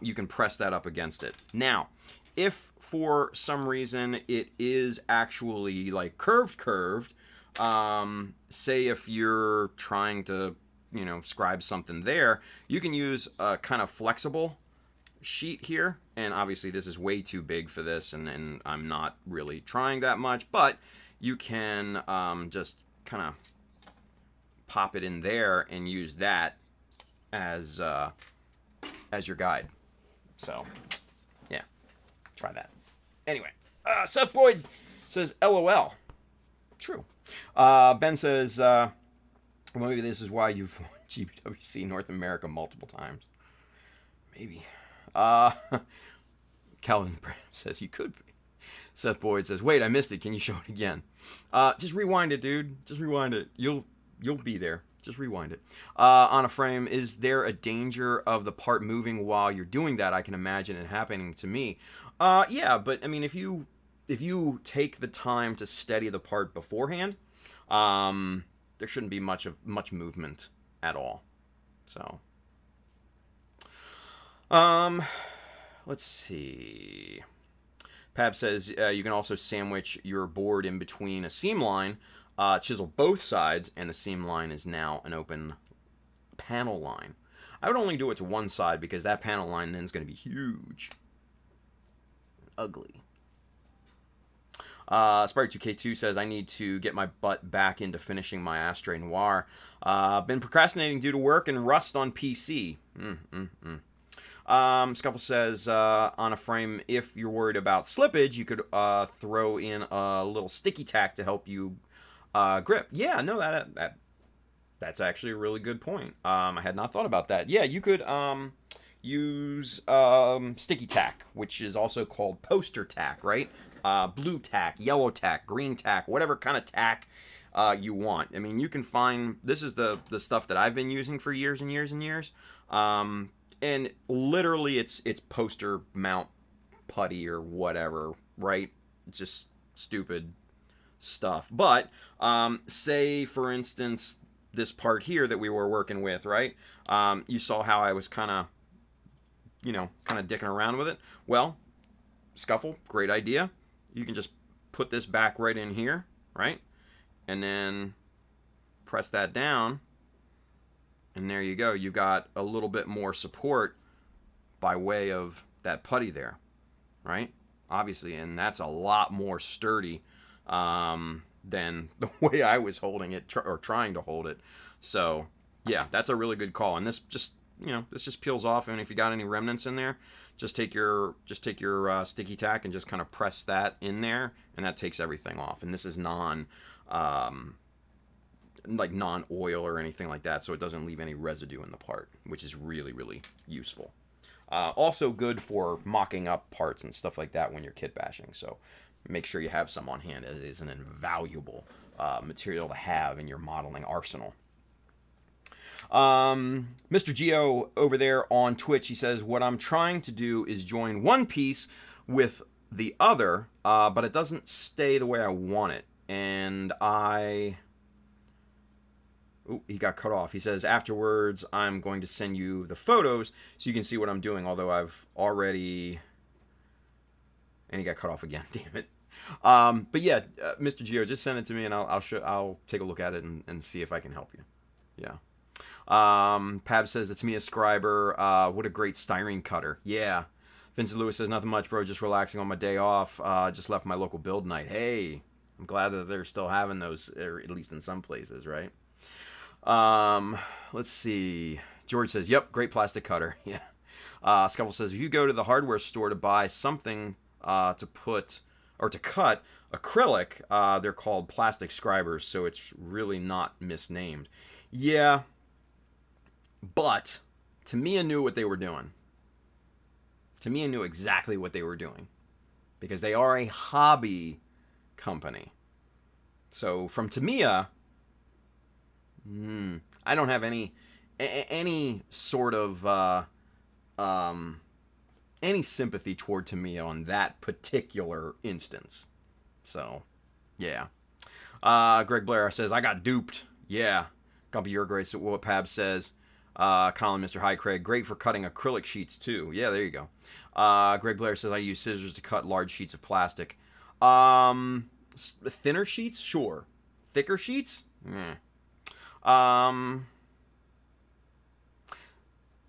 you can press that up against it. Now, if for some reason it is actually like curved, say if you're trying to, scribe something there, you can use a kind of flexible sheet here. And obviously this is way too big for this, and I'm not really trying that much, but you can just kind of pop it in there and use that as your guide. So, yeah, try that. Anyway, Seth Boyd says, LOL. True. Ben says, well, maybe this is why you've won GBWC North America multiple times. Maybe. Calvin Branham says, you could be. Seth Boyd says, wait, I missed it. Can you show it again? Just rewind it, dude. Just rewind it. You'll be there. Just rewind it. On a frame, is there a danger of the part moving while you're doing that? I can imagine it happening to me. Yeah, but I mean, if you take the time to steady the part beforehand, there shouldn't be much movement at all. So, let's see. Pab says you can also sandwich your board in between a seam line, chisel both sides, and the seam line is now an open panel line. I would only do it to one side because that panel line then is going to be huge. Ugly. Spider2K2 says, I need to get my butt back into finishing my Astre Noir. Been procrastinating due to work and rust on PC. Scuffle says, on a frame, if you're worried about slippage, you could throw in a little sticky tack to help you grip. Yeah, no, that's actually a really good point. I had not thought about that. Yeah, you could use sticky tack, which is also called poster tack, right? Blue tack, yellow tack, green tack, whatever kind of tack you want. I mean, you can find, this is the stuff that I've been using for years and years and years. And literally it's poster mount putty or whatever, right? It's just stupid stuff. But say, for instance, this part here that we were working with, right? You saw how I was kind of kind of dicking around with it. Well, Scuffle, great idea. You can just put this back right in here, right? And then press that down. And there you go. You've got a little bit more support by way of that putty there, right? Obviously, and that's a lot more sturdy than the way I was holding it or trying to hold it. So, yeah, that's a really good call. And this just, this just peels off. And if you got any remnants in there, just take your sticky tack and just kind of press that in there, and that takes everything off. And this is non-oil or anything like that, so it doesn't leave any residue in the part, which is really, really useful. Also good for mocking up parts and stuff like that when you're kit bashing. So make sure you have some on hand. It is an invaluable material to have in your modeling arsenal. Mr. Geo over there on Twitch, he says, what I'm trying to do is join one piece with the other, but it doesn't stay the way I want it. And he got cut off. He says, afterwards, I'm going to send you the photos so you can see what I'm doing, although I've already... And he got cut off again, damn it. But yeah, Mr. Geo, just send it to me and I'll take a look at it and see if I can help you. Yeah. Pab says, it's me, a scriber. What a great styrene cutter. Yeah. Vincent Lewis says, nothing much, bro. Just relaxing on my day off. Just left my local build night. Hey, I'm glad that they're still having those, or at least in some places, right? Let's see. George says, yep, great plastic cutter. Yeah. Scuffle says, if you go to the hardware store to buy something to cut acrylic, they're called plastic scribers, so it's really not misnamed. Yeah, but Tamiya knew what they were doing. Tamiya knew exactly what they were doing because they are a hobby company. So from Tamiya, I don't have any sort of any sympathy toward Tamiya on that particular instance. So, yeah. Greg Blair says, I got duped. Yeah. Gumpy Your Grace, what Pab says. Colin, Mr. Hi, Craig. Great for cutting acrylic sheets, too. Yeah, there you go. Greg Blair says, I use scissors to cut large sheets of plastic. Thinner sheets? Sure. Thicker sheets?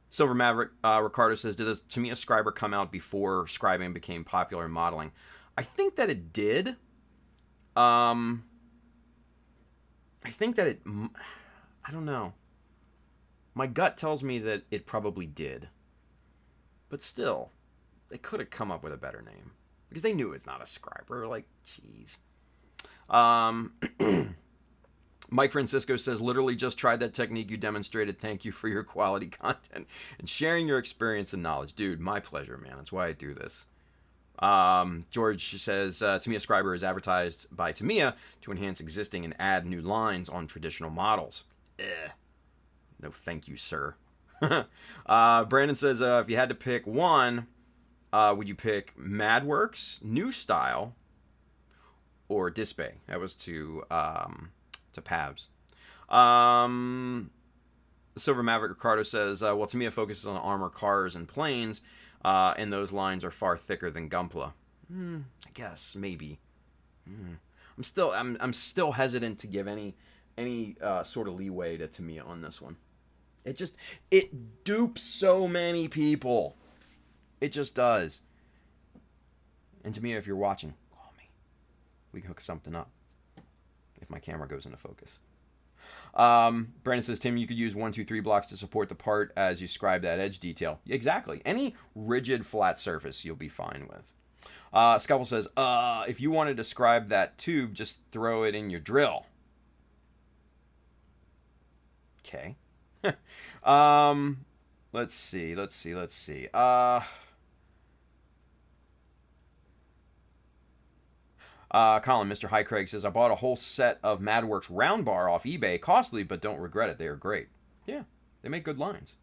Silver Maverick, Ricardo says, did the Tamiya Scriber come out before scribing became popular in modeling? I think that it did. I don't know. My gut tells me that it probably did. But still, they could have come up with a better name. Because they knew it's not a scriber. Like, jeez. Mike Francisco says, literally just tried that technique you demonstrated. Thank you for your quality content and sharing your experience and knowledge. Dude, my pleasure, man. That's why I do this. George says, Tamiya Scriber is advertised by Tamiya to enhance existing and add new lines on traditional models. No, thank you, sir. Brandon says, if you had to pick one, would you pick Madworks, New Style, or Display? That was to Pabs. Silver Maverick Ricardo says, well, Tamiya focuses on armor, cars, and planes, and those lines are far thicker than Gunpla. I guess, maybe. I'm still hesitant to give any sort of leeway to Tamiya on this one. It dupes so many people. It just does. And Tamiya, if you're watching, call me. We can hook something up if my camera goes into focus. Brandon says, Tim, you could use 1, 2, 3 blocks to support the part as you scribe that edge detail. Exactly. Any rigid flat surface you'll be fine with. Scuffle says, if you want to describe that tube, just throw it in your drill. Okay. Let's see. Colin, Mr. Hi Craig says, I bought a whole set of Madworks round bar off eBay. Costly, but don't regret it. They are great. Yeah, they make good lines.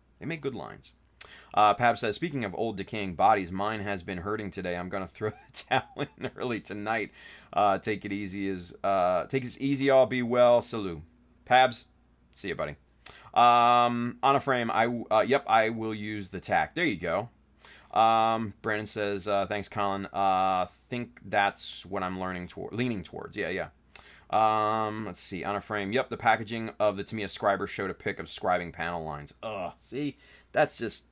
Pab says, speaking of old decaying bodies, mine has been hurting today. I'm going to throw the towel in early tonight. Take it easy. Take it easy. I'll be well. Salute. Pabs, see you, buddy. On a frame, I will use the tack. There you go. Brandon says, thanks, Colin. Think that's what I'm leaning towards. Yeah, yeah. Let's see. On a frame. Yep, the packaging of the Tamiya Scriber showed a pic of scribing panel lines. Ugh, see? That's just...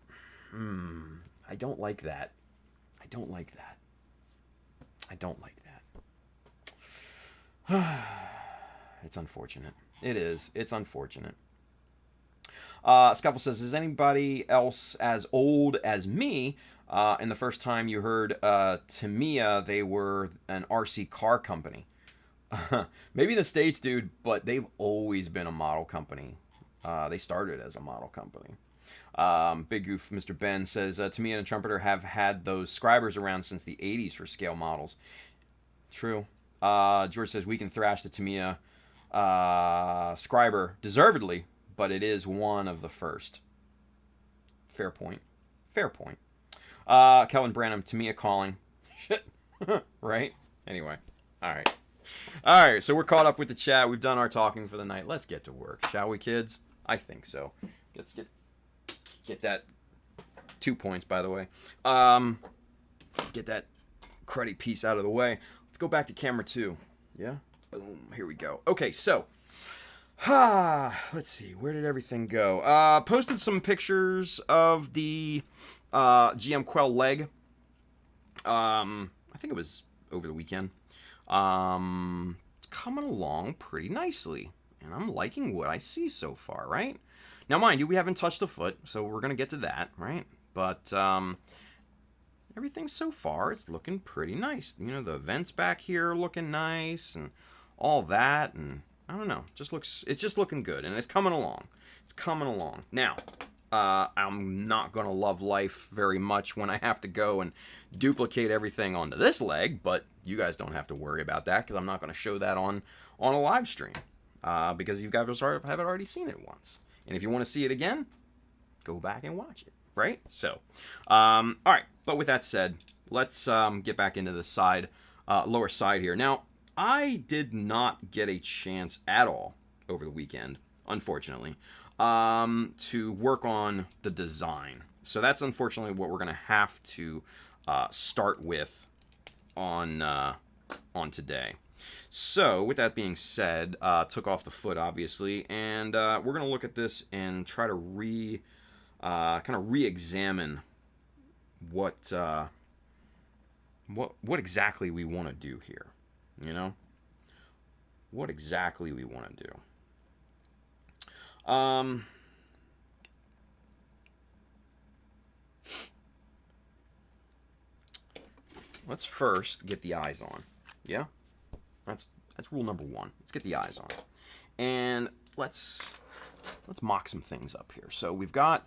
I don't like that. I don't like that. I don't like that. It's unfortunate. It is. It's unfortunate. Scuffle says, is anybody else as old as me? And the first time you heard Tamiya, they were an RC car company. Maybe the States, dude, but they've always been a model company. They started as a model company. Big Goof, Mr. Ben says, Tamiya and Trumpeter have had those scribers around since the 80s for scale models. True. George says, we can thrash the Tamiya scriber deservedly, but it is one of the first. Fair point. Fair point. Kelvin Branham, Tamiya calling. Shit. Right? Anyway. All right. All right, so we're caught up with the chat. We've done our talkings for the night. Let's get to work, shall we, kids? I think so. Let's get that 2 points, by the way. Get that cruddy piece out of the way. Let's go back to camera 2. Yeah? Boom. Here we go. Okay, so... let's see. Where did everything go? Posted some pictures of the GM Quel leg. I think it was over the weekend. It's coming along pretty nicely, and I'm liking what I see so far, right? Now, mind you, we haven't touched the foot, so we're going to get to that, right? But everything so far is looking pretty nice. You know, the vents back here are looking nice and all that, and I don't know, it's just looking good, and it's coming along. It's coming along. Now, I'm not going to love life very much when I have to go and duplicate everything onto this leg, but you guys don't have to worry about that because I'm not going to show that on a live stream because you guys have already seen it once. And if you want to see it again, go back and watch it, right? So, all right, but with that said, let's get back into the lower side here. Now, I did not get a chance at all over the weekend, unfortunately, to work on the design. So that's unfortunately what we're going to have to start with on today. So with that being said, took off the foot obviously, and we're going to look at this and try to kind of re-examine what exactly we want to do here. You know, what exactly we want to do. Let's first get the eyes on. Yeah, that's rule number 1. Let's get the eyes on, and let's mock some things up here. So we've got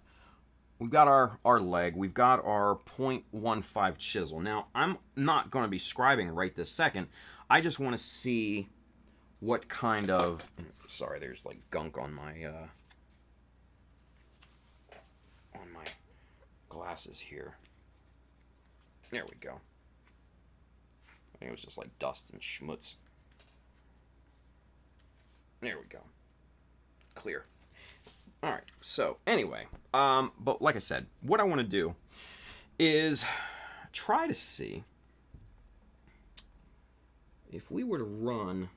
our leg. We've got our 0.15 chisel. Now I'm not going to be scribing right this second. I just want to see what kind of... Sorry, there's like gunk on my glasses here. There we go. I think it was just like dust and schmutz. There we go. Clear. All right. So anyway, but like I said, what I want to do is try to see if we were to run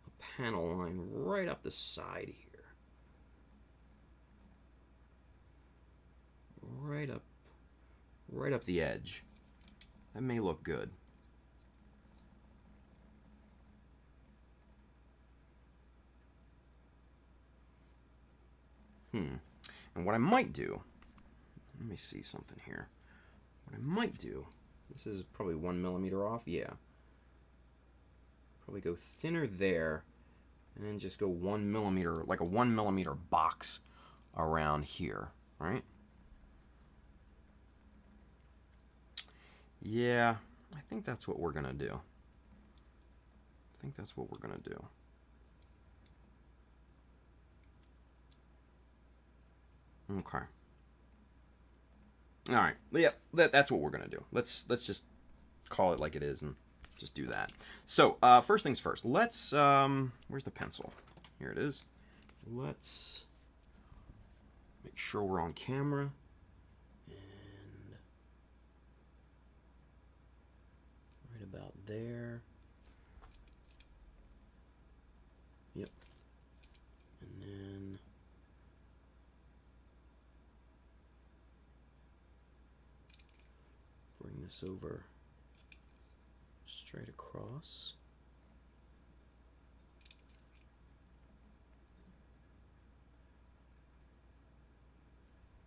a panel line right up the side here, right up the edge, that may look good. And what I might do, let me see something here. What I might do, this is probably 1 millimeter off, yeah. Probably go thinner there, and then just go 1 millimeter, like a 1 millimeter box around here, right? Yeah, I think that's what we're gonna do. Okay. All right. Yeah, that's what we're gonna do. Let's just call it like it is and just do that. So first things first. Let's where's the pencil? Here it is. Let's make sure we're on camera. And there. Yep. And then bring this over straight across.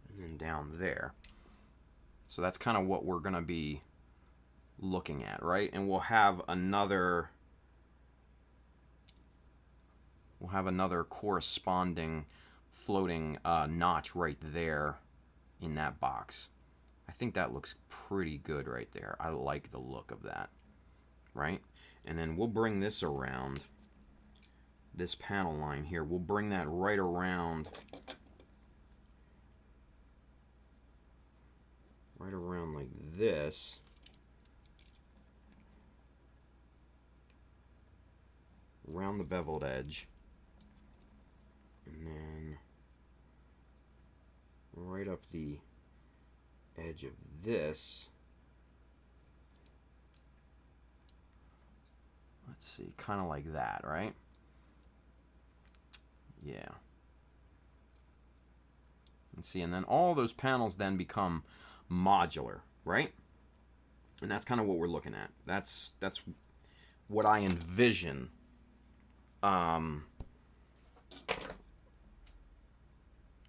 And then down there. So that's kind of what we're going to be looking at, right? And we'll have another corresponding floating notch right there in that box. I think that looks pretty good right there. I like the look of that, right? And then we'll bring this around, this panel line here. We'll bring that right around like this. Around the beveled edge. And then right up the edge of this. Let's see, kind of like that, right? Yeah. And see, and then all those panels then become modular, right? And that's kind of what we're looking at. That's what I envision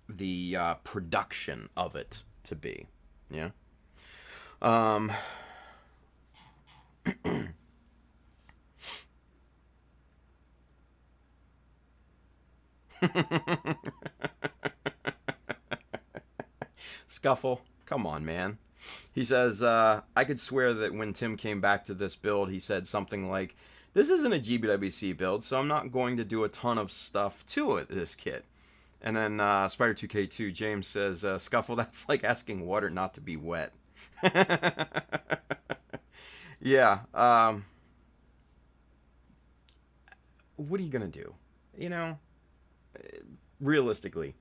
the production of it to be. Yeah. Scuffle, come on, man. He says, I could swear that when Tim came back to this build, he said something like, this isn't a GBWC build, so I'm not going to do a ton of stuff to it, this kit. And then Spider2K2, James says, Scuffle, that's like asking water not to be wet. Yeah. What are you going to do? You know, realistically.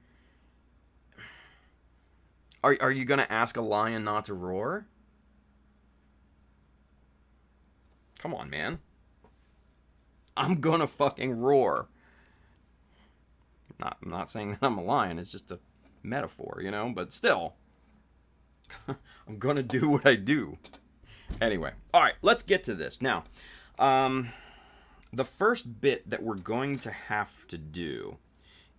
Are you going to ask a lion not to roar? Come on, man. I'm going to fucking roar. I'm not saying that I'm a lion. It's just a metaphor, you know? But still. I'm going to do what I do. Anyway. All right, let's get to this. Now, the first bit that we're going to have to do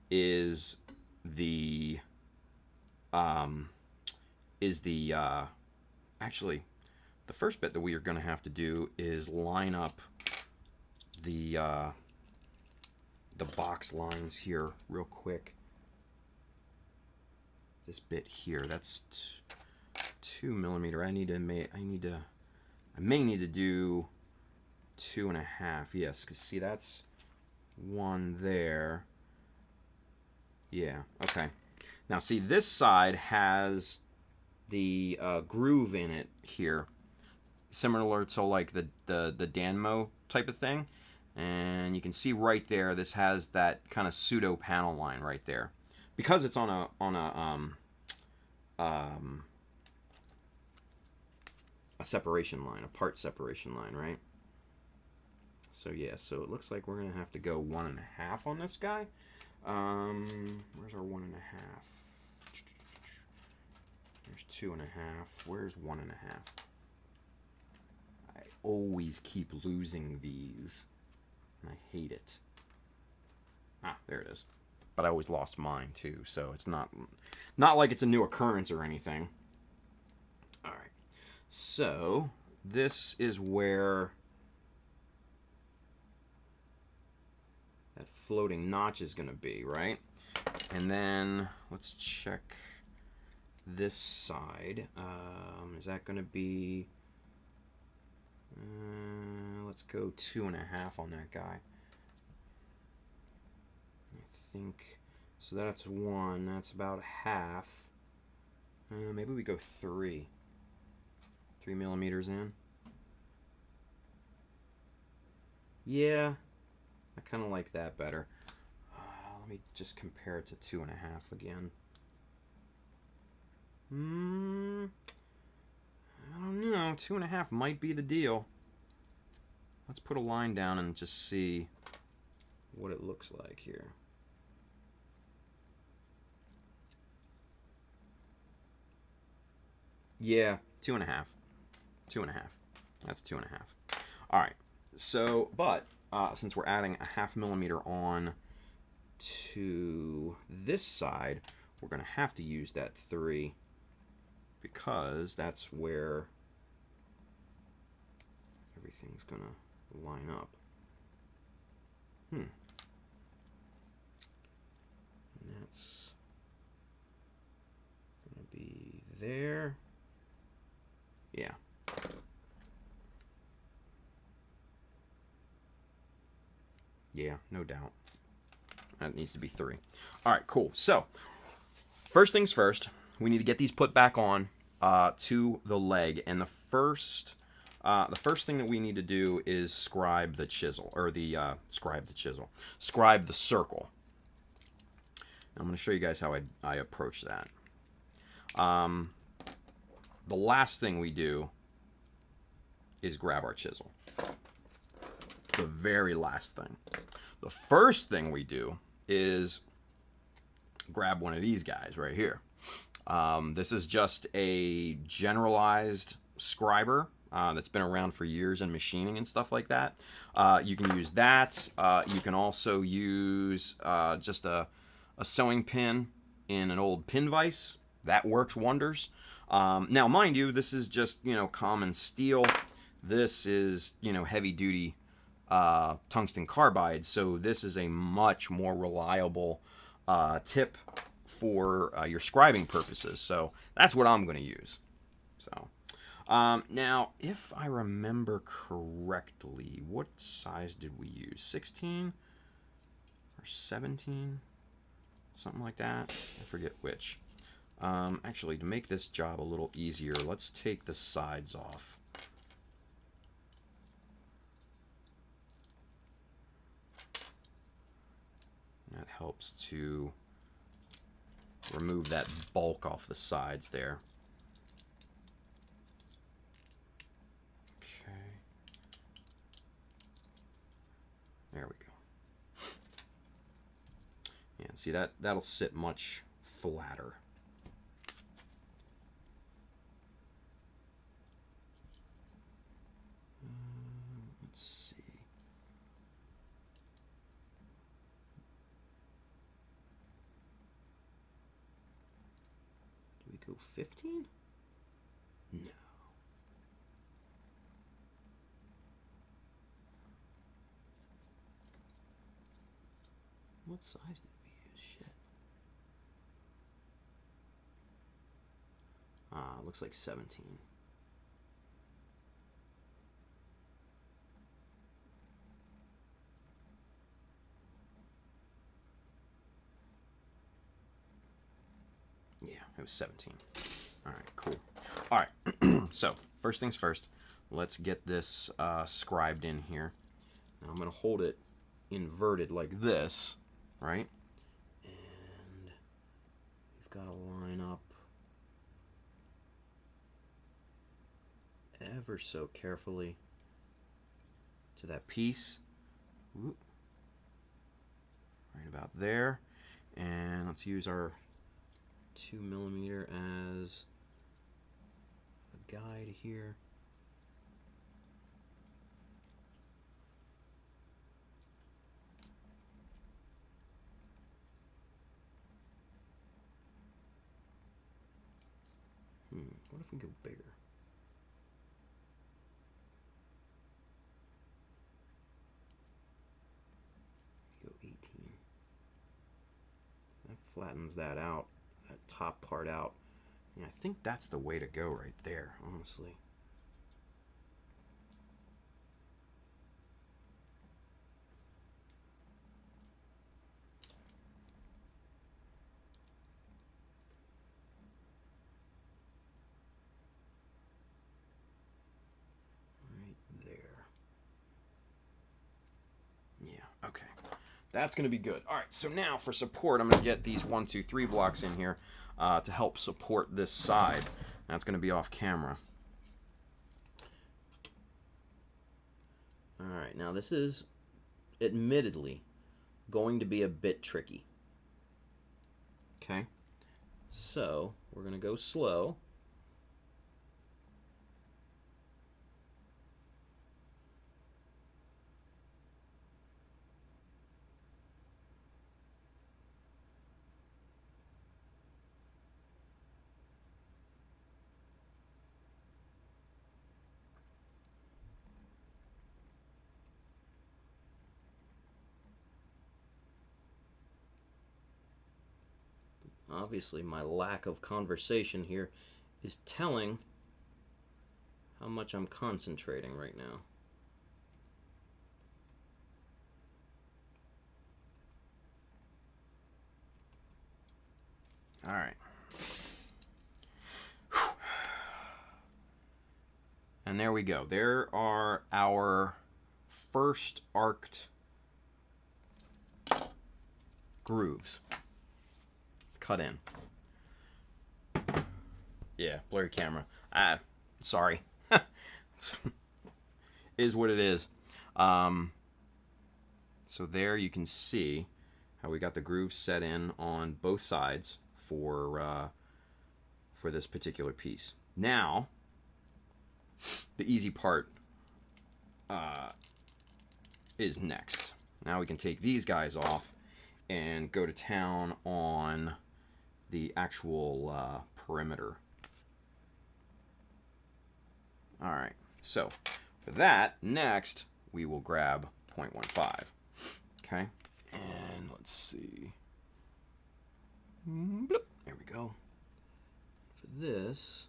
is the... actually, the first bit that we are going to have to do is line up the box lines here real quick. This bit here, that's 2 millimeter. I may need to do 2.5. Yes, because see, that's one there. Yeah, okay. Now see, this side has the groove in it here, similar to like the Danmo type of thing. And you can see right there, this has that kind of pseudo panel line right there, because it's on a separation line, a part separation line, right? So yeah, so it looks like we're gonna have to go 1.5 on this guy. Where's our 1.5? There's 2.5. Where's 1.5? I always keep losing these, and I hate it. Ah, there it is. But I always lost mine too, so it's not like it's a new occurrence or anything. All right. So this is where that floating notch is going to be, right? And then let's check this side. Is that going to be... let's go 2.5 on that guy. I think... So that's 1. That's about half. Maybe we go 3. 3 millimeters in. Yeah. I kind of like that better. Let me just compare it to 2.5 again. I don't know. 2.5 might be the deal. let's put a line down and just see what it looks like here. Yeah, 2.5. 2.5. That's 2.5. All right. So, but since we're adding a 0.5 millimeter on to this side, we're going to have to use that 3 because that's where everything's going to line up. And that's going to be there. Yeah. Yeah, no doubt. That needs to be 3. All right, cool. So, first things first, we need to get these put back on to the leg. And the first thing that we need to do is scribe the chisel, or scribe the circle. I'm going to show you guys how I approach that. The last thing we do is grab our chisel. It's the very last thing. The first thing we do is grab one of these guys right here. This is just a generalized scriber that's been around for years in machining and stuff like that. You can use that. You can also use just a sewing pin in an old pin vise. That works wonders. Now, mind you, this is just, common steel. This is, heavy duty tungsten carbide. So this is a much more reliable tip for your scribing purposes. So that's what I'm going to use. So now, if I remember correctly, what size did we use? 16 or 17? Something like that. I forget which. Actually, to make this job a little easier, let's take the sides off. That helps to remove that bulk off the sides there. Okay. There we go. Yeah, see that'll sit much flatter. Let's see. Do we go 15? No. What size did we use? Shit. Looks like 17. Yeah, it was 17. All right, cool. All right, so first things first, let's get this scribed in here. Now I'm going to hold it inverted like this, right? And we've got to line up ever so carefully to that piece. Whoop. Right about there. And let's use our 2 millimeter as a guide here. What if we go bigger? Go 18. That flattens that out. That top part out. Yeah, I think that's the way to go right there, honestly. Right there. Yeah, okay. That's going to be good. All right, so now for support, I'm going to get these 1, 2, 3 blocks in here to help support this side. That's going to be off camera. All right, now this is admittedly going to be a bit tricky. Okay, so we're going to go slow. Obviously, my lack of conversation here is telling how much I'm concentrating right now. All right. And there we go. There are our first arced grooves cut in. Yeah, blurry camera. Sorry. Is what it is. So there you can see how we got the grooves set in on both sides for this particular piece. Now, the easy part is next. Now we can take these guys off and go to town on the actual perimeter. All right, so for that, next we will grab 0.15. Okay, and let's see. Bloop. There we go. For this,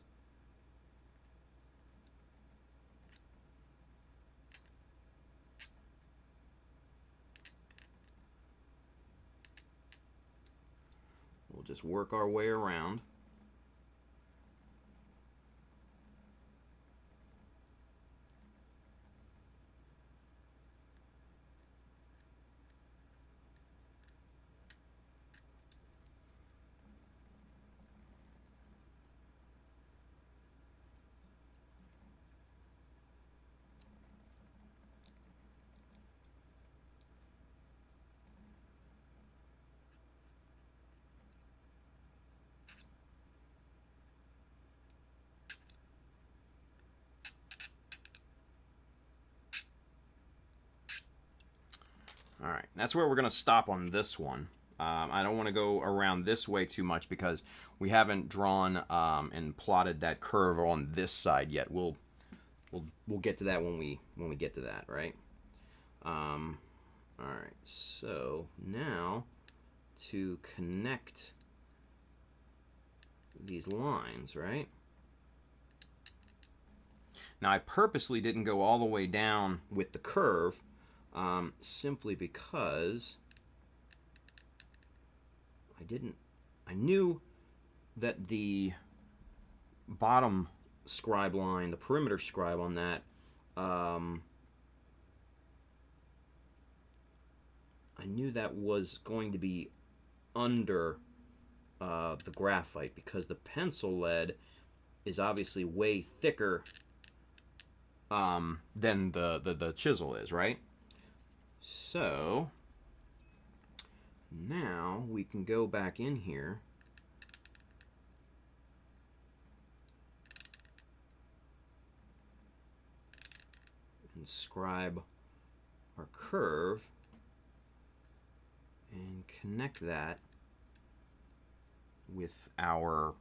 we'll just work our way around. All right, that's where we're going to stop on this one. I don't want to go around this way too much because we haven't drawn and plotted that curve on this side yet. We'll get to that when we get to that, right? All right, so now to connect these lines, right? Now I purposely didn't go all the way down with the curve. Simply because I knew that the bottom scribe line, the perimeter scribe on that, I knew that was going to be under the graphite because the pencil lead is obviously way thicker than the chisel is, right? So now we can go back in here and scribe our curve and connect that with our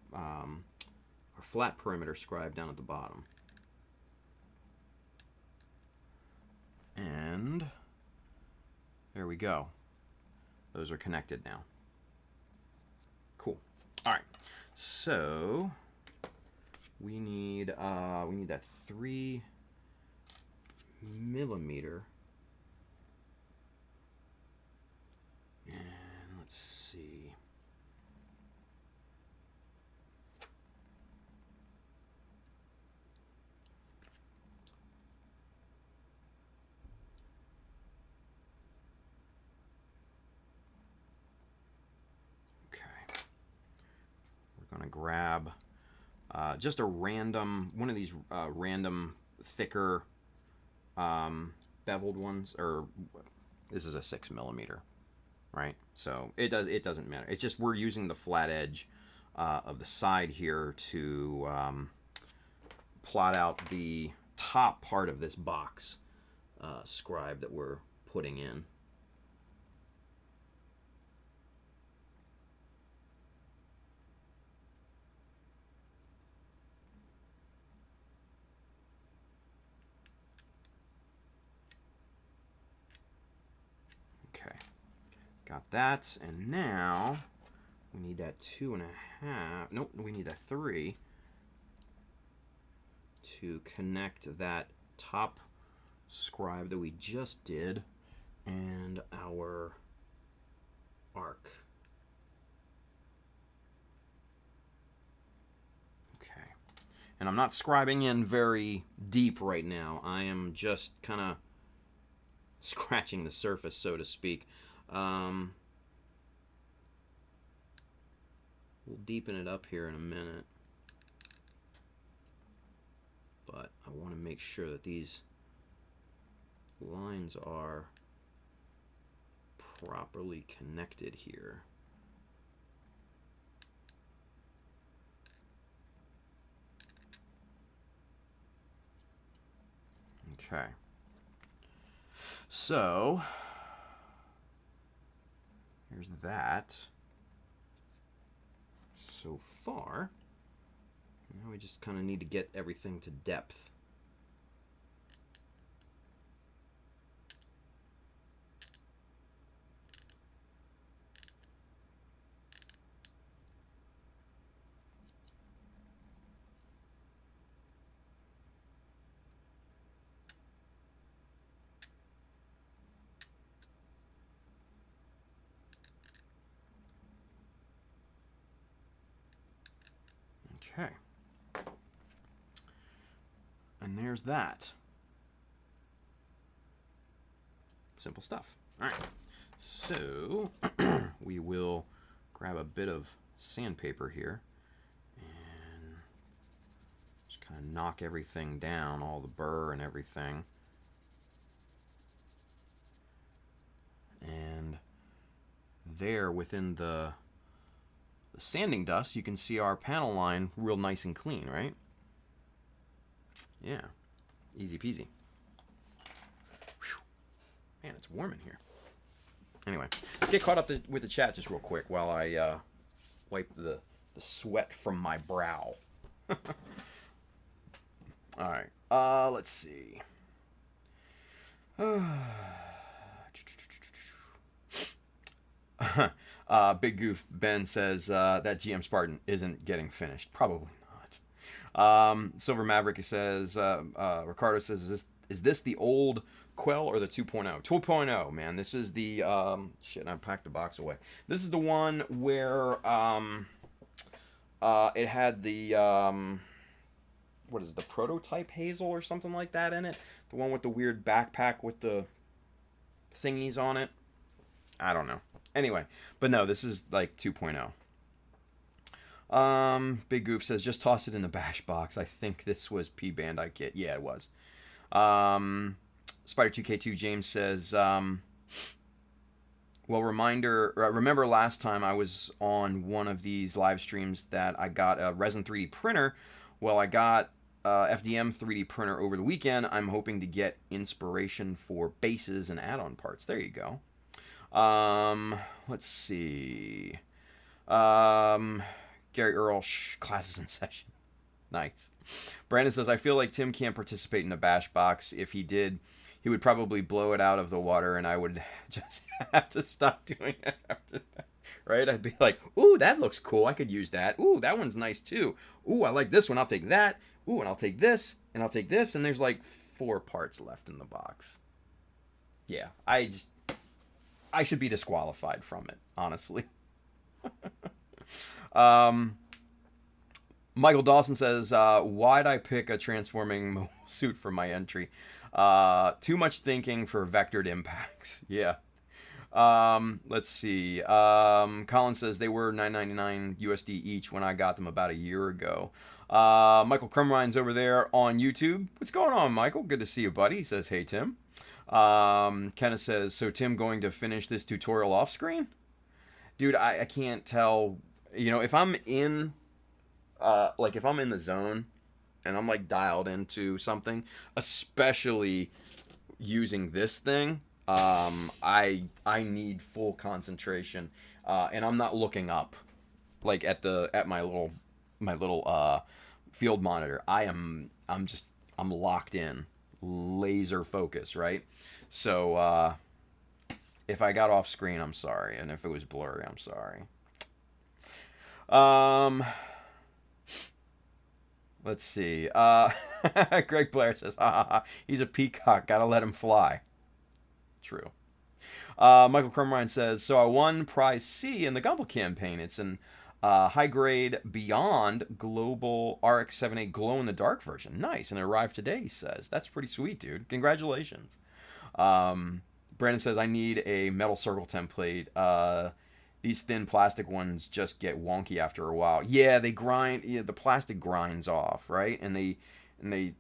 flat perimeter scribe down at the bottom. And there we go. Those are connected now. Cool. All right. So we need that 3 millimeter. And let's see. Going to grab just a random, one of these random thicker beveled ones, or this is a 6mm, right? So it doesn't matter. It's just we're using the flat edge of the side here to plot out the top part of this box scribe that we're putting in. Okay, got that, and now we need that 2.5. Nope, we need that 3 to connect that top scribe that we just did and our arc. Okay, and I'm not scribing in very deep right now. I am just kind of scratching the surface, so to speak. We'll deepen it up here in a minute, but I want to make sure that these lines are properly connected here. Okay. So, here's that. So far, now we just kind of need to get everything to depth. Okay. And there's that. Simple stuff. All right. So we will grab a bit of sandpaper here and just kind of knock everything down, all the burr and everything. And there within the sanding dust, you can see our panel line real nice and clean, right? Yeah, easy peasy. Whew. Man, it's warm in here. Anyway, let's get caught up with the chat just real quick while I wipe the sweat from my brow. All right, let's see. Big Goof Ben says that GM Spartan isn't getting finished. Probably not. Silver Maverick says, Ricardo says, is this the old Quel or the 2.0? 2.0, man. This is the, shit, I packed the box away. This is the one where it had the, what is it, the prototype Hazel or something like that in it? The one with the weird backpack with the thingies on it? I don't know. Anyway, but no, this is like 2.0. Big Goof says, just toss it in the bash box. I think this was P-Bandai kit. Yeah, it was. Spider2K2 James says, well, remember last time I was on one of these live streams that I got a resin 3D printer. Well, I got FDM 3D printer over the weekend. I'm hoping to get inspiration for bases and add-on parts. There you go. Let's see. Gary Earl, classes in session. Nice. Brandon says, I feel like Tim can't participate in the bash box. If he did, he would probably blow it out of the water and I would just have to stop doing it after that. Right? I'd be like, ooh, that looks cool. I could use that. Ooh, that one's nice too. Ooh, I like this one. I'll take that. Ooh, and I'll take this, and I'll take this. And there's like 4 parts left in the box. Yeah, I should be disqualified from it, honestly. Michael Dawson says, why'd I pick a transforming mobile suit for my entry? Too much thinking for vectored impacts. Yeah. Let's see. Colin says they were $9.99 USD each when I got them about a year ago. Michael Crumrine's over there on YouTube. What's going on, Michael? Good to see you, buddy. He says, hey, Tim. Kenneth says, so Tim going to finish this tutorial off screen? Dude, I can't tell. You know, if I'm in, like if I'm in the zone and I'm like dialed into something, especially using this thing, I need full concentration, and I'm not looking up, like at my little field monitor. I'm locked in, laser focus, right? So if I got off screen, I'm sorry, and if it was blurry, I'm sorry. Let's see. Greg Blair says, ha ha ha, he's a peacock, gotta let him fly. True. Michael Crumrine says, so I won prize C in the Gumball campaign. It's an high grade Beyond Global RX-78 glow in the dark version. Nice, and it arrived today, he says. That's pretty sweet, dude. Congratulations. Brandon says, I need a metal circle template. These thin plastic ones just get wonky after a while. Yeah, they grind. Yeah, the plastic grinds off, right? And they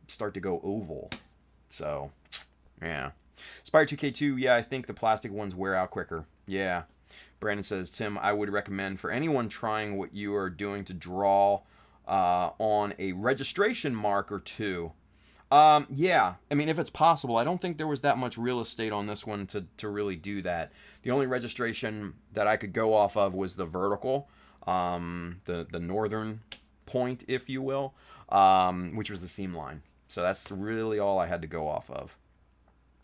start to go oval. So, yeah. Spire 2K2, yeah, I think the plastic ones wear out quicker. Yeah. Brandon says, Tim, I would recommend for anyone trying what you are doing to draw on a registration mark or two. Yeah, I mean, if it's possible. I don't think there was that much real estate on this one to really do that. The only registration that I could go off of was the vertical, the northern point, if you will, which was the seam line. So that's really all I had to go off of.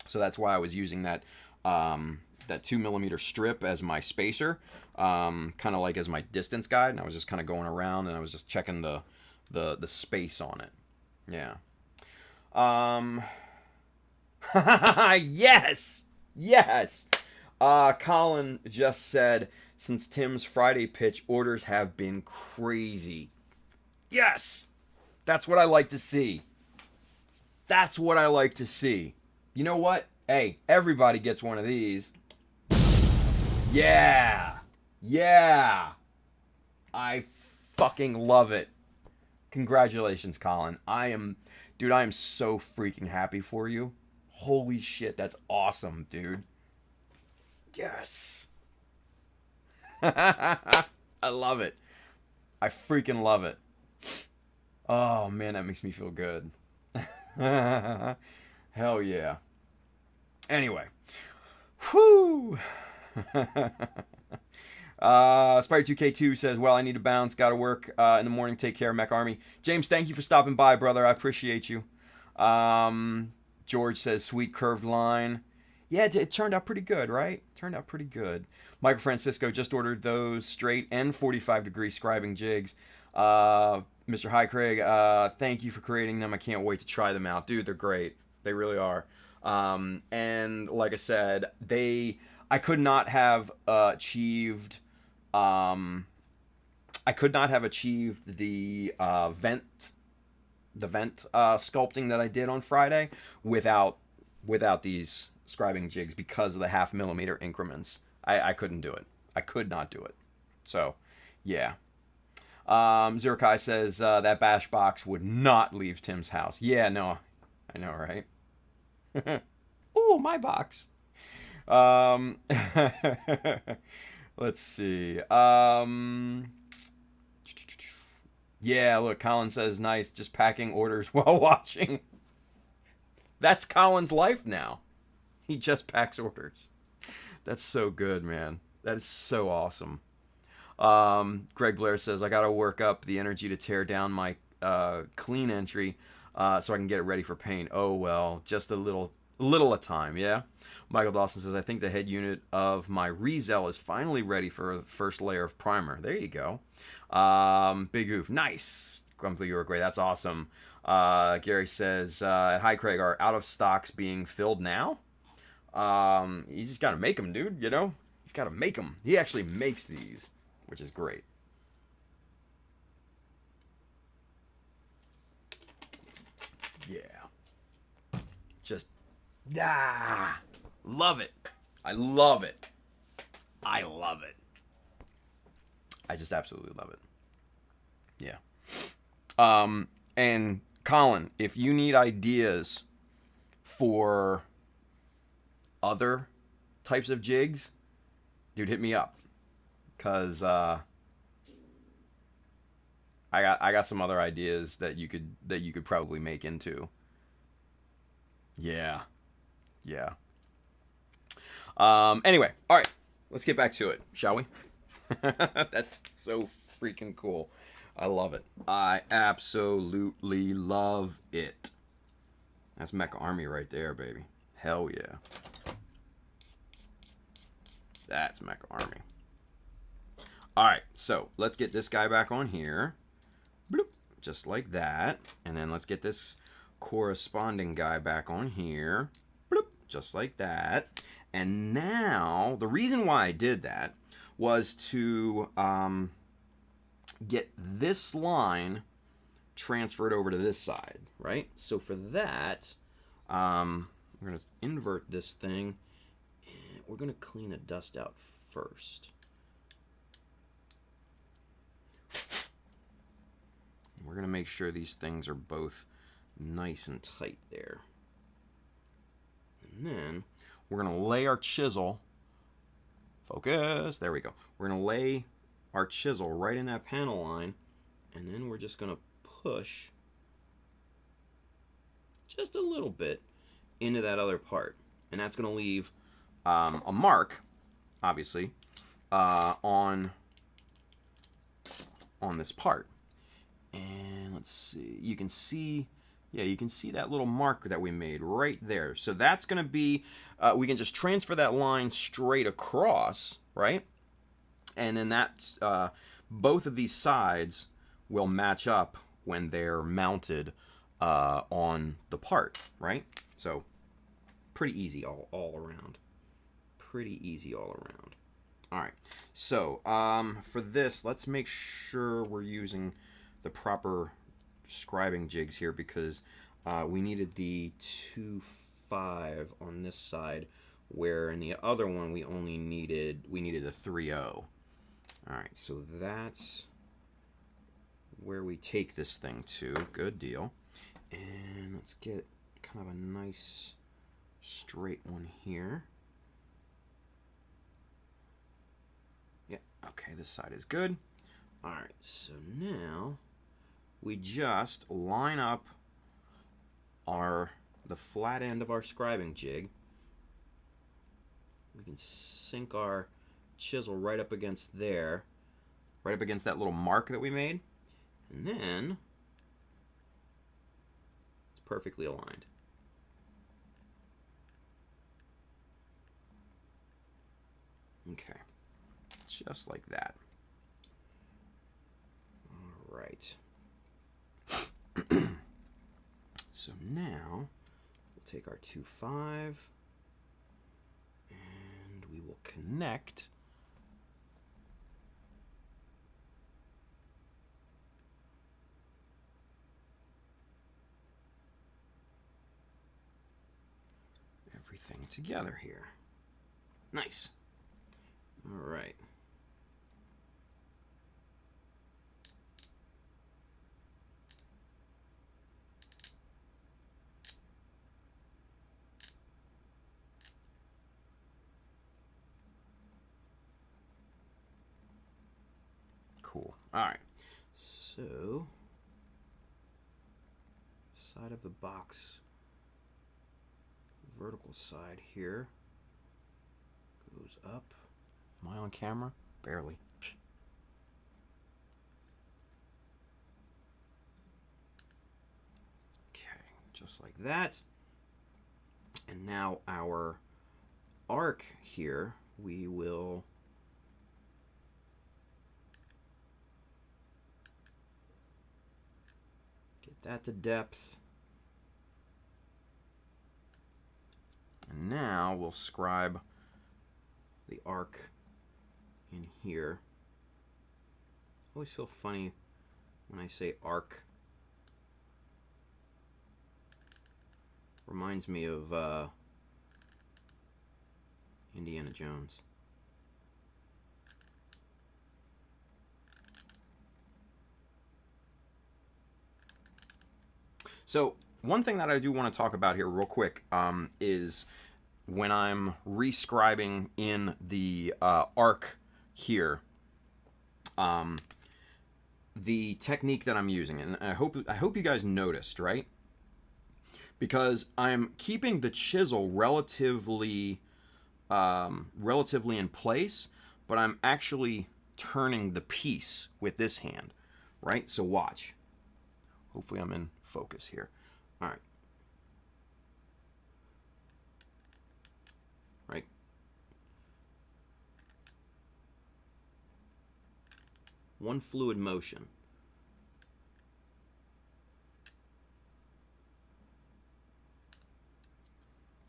So that's why I was using that 2mm strip as my spacer, kind of like as my distance guide. And I was just kind of going around and I was just checking the space on it. Yeah. Yes! Yes! Colin just said, since Tim's Friday pitch, orders have been crazy. Yes! That's what I like to see. That's what I like to see. You know what? Hey, everybody gets one of these. Yeah! Yeah! I fucking love it. Congratulations, Colin. Dude, I am so freaking happy for you. Holy shit, that's awesome, dude. Yes. I love it. I freaking love it. Oh, man, that makes me feel good. Hell yeah. Anyway. Whew. Spire2K2 says, well, I need to bounce. Gotta work in the morning. Take care, Mech Army. James, thank you for stopping by, brother. I appreciate you. George says, sweet curved line. Yeah, it turned out pretty good, right? Turned out pretty good. Michael Francisco just ordered those straight and 45-degree scribing jigs. Mr. Hi Craig, thank you for creating them. I can't wait to try them out. Dude, they're great. They really are. And like I said, I could not have achieved the vent sculpting that I did on Friday without these scribing jigs because of the 0.5 millimeter increments. I couldn't do it. I could not do it. So, yeah. Zero Kai says that bash box would not leave Tim's house. Yeah, no, I know, right? Ooh, my box. Let's see. Yeah, look, Colin says, nice, just packing orders while watching. That's Colin's life now. He just packs orders. That's so good, man. That is so awesome. Greg Blair says, I gotta work up the energy to tear down my clean entry so I can get it ready for paint. Oh, well, just a little at a time, yeah? Michael Dawson says, I think the head unit of my Rizel is finally ready for the first layer of primer. There you go. Big Oof, nice. Grumpy, you were great. That's awesome. Gary says, hi, Craig, are out of stocks being filled now? He's just got to make them, dude, you know? He's got to make them. He actually makes these, which is great. Yeah. Just, love it. I love it. I love it. I just absolutely love it. Yeah. And Colin, if you need ideas for other types of jigs, dude, hit me up. Cause I got some other ideas that you could probably make into. Yeah. Yeah. Anyway, all right. Let's get back to it, shall we? That's so freaking cool. I love it. I absolutely love it. That's Mecha Army right there, baby. Hell yeah. That's Mecha Army. Alright, so let's get this guy back on here. Bloop, just like that. And then let's get this corresponding guy back on here. Bloop, just like that. And now, the reason why I did that was to get this line transferred over to this side, right? So for that, we're going to invert this thing, and we're going to clean the dust out first. We're going to make sure these things are both nice and tight there. And then we're going to lay our chisel. Focus. There we go. We're going to lay our chisel right in that panel line, and then we're just going to push just a little bit into that other part. And that's going to leave a mark, obviously, on this part. And let's see. You can see, yeah, you can see that little marker that we made right there. So that's going to be, we can just transfer that line straight across, right? And then that's, both of these sides will match up when they're mounted on the part, right? So pretty easy all around. Pretty easy all around. All right. So for this, let's make sure we're using the proper scribing jigs here, because we needed the 2.5 on this side, where in the other one we needed a 3.0. All right, so that's where we take this thing to. Good deal. And let's get kind of a nice straight one here. Yeah, okay, this side is good. All right, so now we just line up the flat end of our scribing jig. We can sink our chisel right up against there, right up against that little mark that we made, and then it's perfectly aligned. Okay, just like that. All right. So now we'll take our 2.5 and we will connect everything together here. Nice. All right. Cool. All right. So, side of the box, vertical side here goes up. Am I on camera? Barely. Okay, just like that. And now our arc here, we will get that to depth. And now we'll scribe the arc in here. I always feel funny when I say arc. Reminds me of Indiana Jones. So one thing that I do want to talk about here real quick is when I'm rescribing in the arc here, the technique that I'm using, and I hope you guys noticed, right? Because I'm keeping the chisel relatively in place, but I'm actually turning the piece with this hand, right? So watch. Hopefully I'm in focus here. All right. Right. One fluid motion.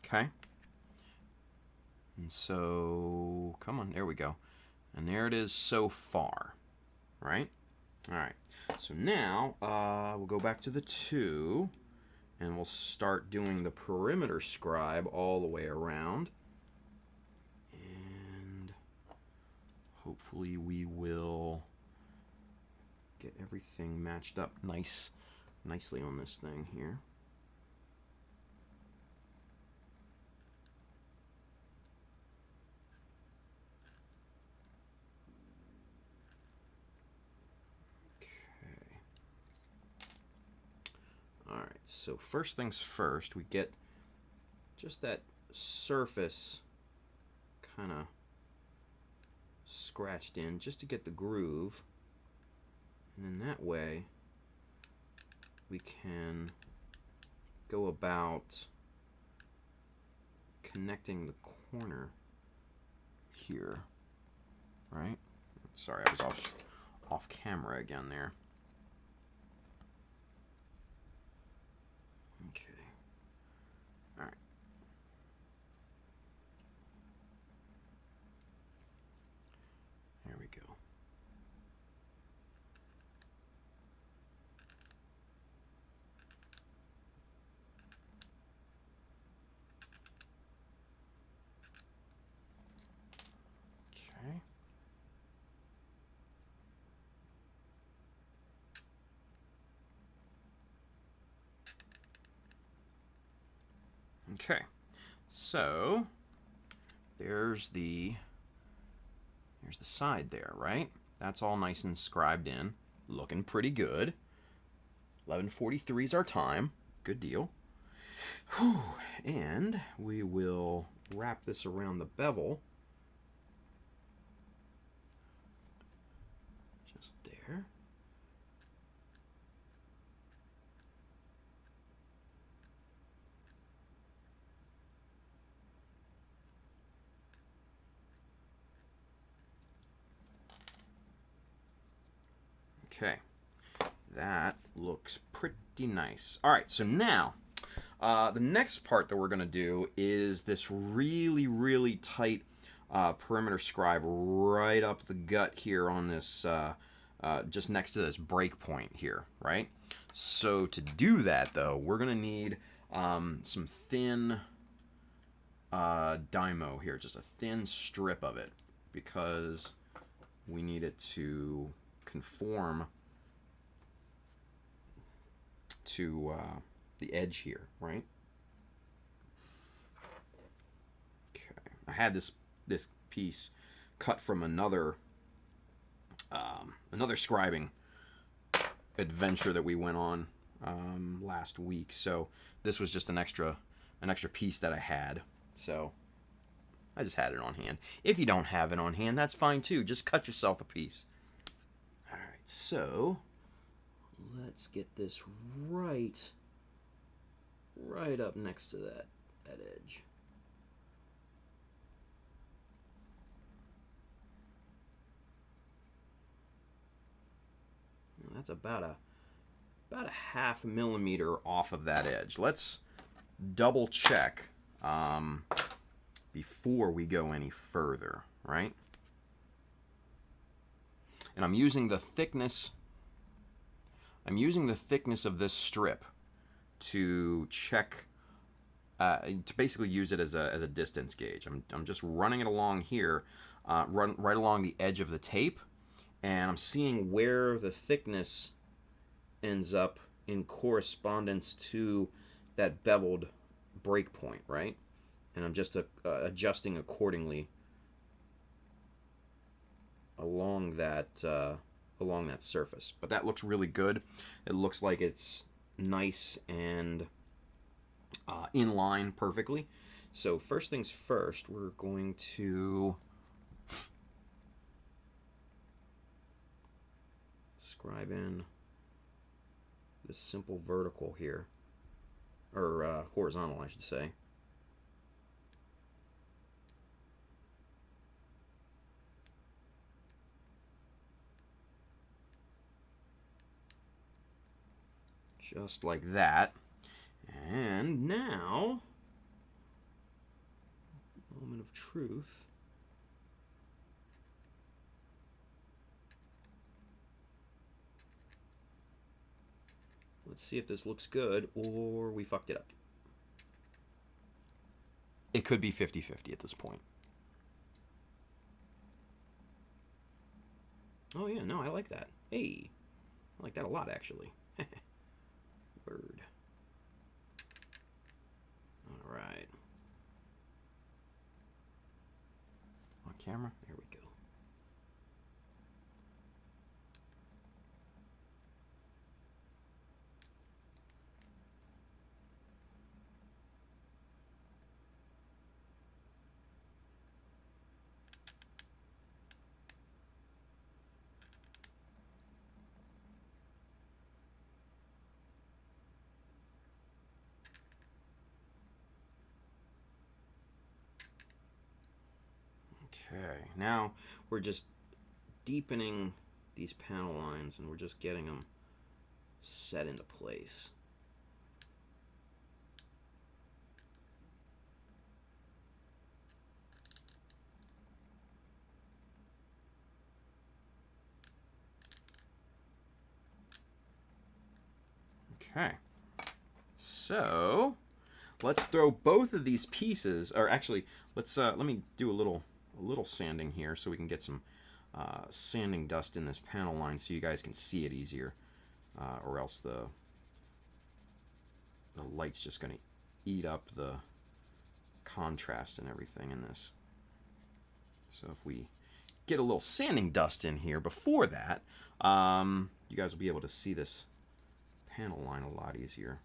Okay. And so, come on, there we go. And there it is so far, right? All right. So now we'll go back to the 2, and we'll start doing the perimeter scribe all the way around. And hopefully we will get everything matched up nicely on this thing here. Alright, so first things first, we get just that surface kind of scratched in just to get the groove. And then that way we can go about connecting the corner here, right? Sorry, I was off camera again there. Okay. All right. There we go. Okay. Okay, so there's the side there, right? That's all nice and scribed in, looking pretty good. 11:43 is our time. Good deal. Whew. And we will wrap this around the bevel. Just there. Okay, that looks pretty nice. All right, so now the next part that we're going to do is this really, really tight perimeter scribe right up the gut here on this, just next to this break point here, right? So to do that, though, we're going to need some thin dymo here, just a thin strip of it, because we need it to conform to the edge here, right? Okay, I had this piece cut from another scribing adventure that we went on last week, so this was just an extra piece that I had, so I just had it on hand. If you don't have it on hand, that's fine too. Just cut yourself a piece. All right, so let's get this right up next to that edge. Now that's about a ½ millimeter off of that edge. Let's double check before we go any further, right? And I'm using the thickness of this strip to check, to basically use it as a distance gauge. I'm just running it along here, right along the edge of the tape, and I'm seeing where the thickness ends up in correspondence to that beveled break point, right? and I'm just adjusting accordingly along that surface. But that looks really good. It looks like it's nice and in line perfectly. So first things first, we're going to scribe in this simple vertical here, or horizontal, I should say. Just like that. And now, moment of truth. Let's see if this looks good or we fucked it up. It could be 50-50 at this point. Oh yeah, no, I like that. Hey, I like that a lot, actually. Word. All right. On camera, there we go. Okay, now we're just deepening these panel lines and we're just getting them set into place. Okay, so let's throw both of these pieces, or actually, let me do a little sanding here so we can get some sanding dust in this panel line so you guys can see it easier, or else the light's just going to eat up the contrast and everything in this. So if we get a little sanding dust in here before that, you guys will be able to see this panel line a lot easier.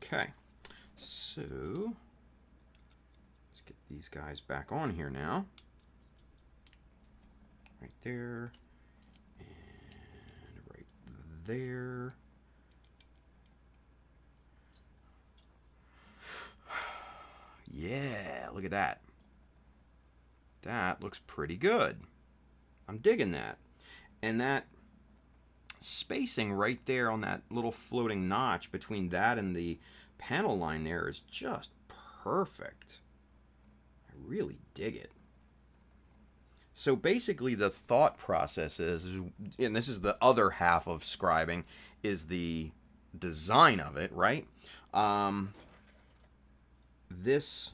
Okay, so let's get these guys back on here now. Right there, and right there. Yeah, look at that. That looks pretty good. I'm digging that. And that spacing right there on that little floating notch between that and the panel line there is just perfect. I really dig it. So basically the thought process is, and this is the other half of scribing, is the design of it, right? This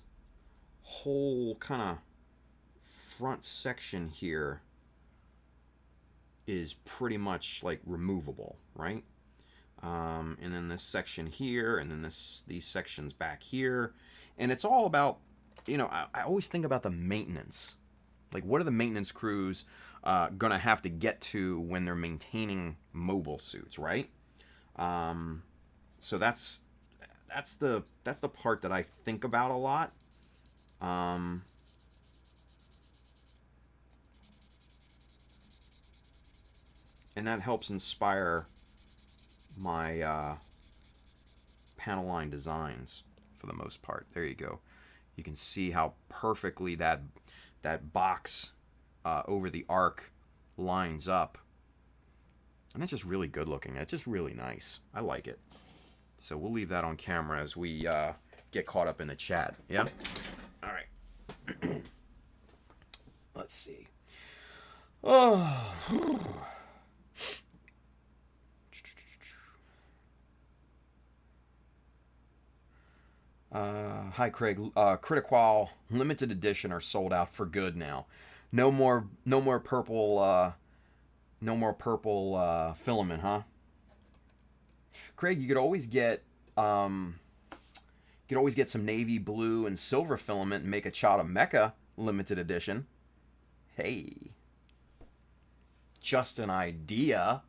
whole kind of front section here is pretty much like removable, right? And then this section here, and then these sections back here, and it's all about, you know, I always think about the maintenance. Like, what are the maintenance crews gonna have to get to when they're maintaining mobile suits, right? So that's the part that I think about a lot. And that helps inspire my panel line designs for the most part. There you go. You can see how perfectly that box over the arc lines up. And it's just really good looking. It's just really nice. I like it. So we'll leave that on camera as we get caught up in the chat. Yeah? All right. Let's see. Oh. Hi Craig. Critical limited edition are sold out for good now. No more purple. No more purple filament, huh? Craig, you could always get some navy blue and silver filament and make a Chata Mecha limited edition. Hey, just an idea.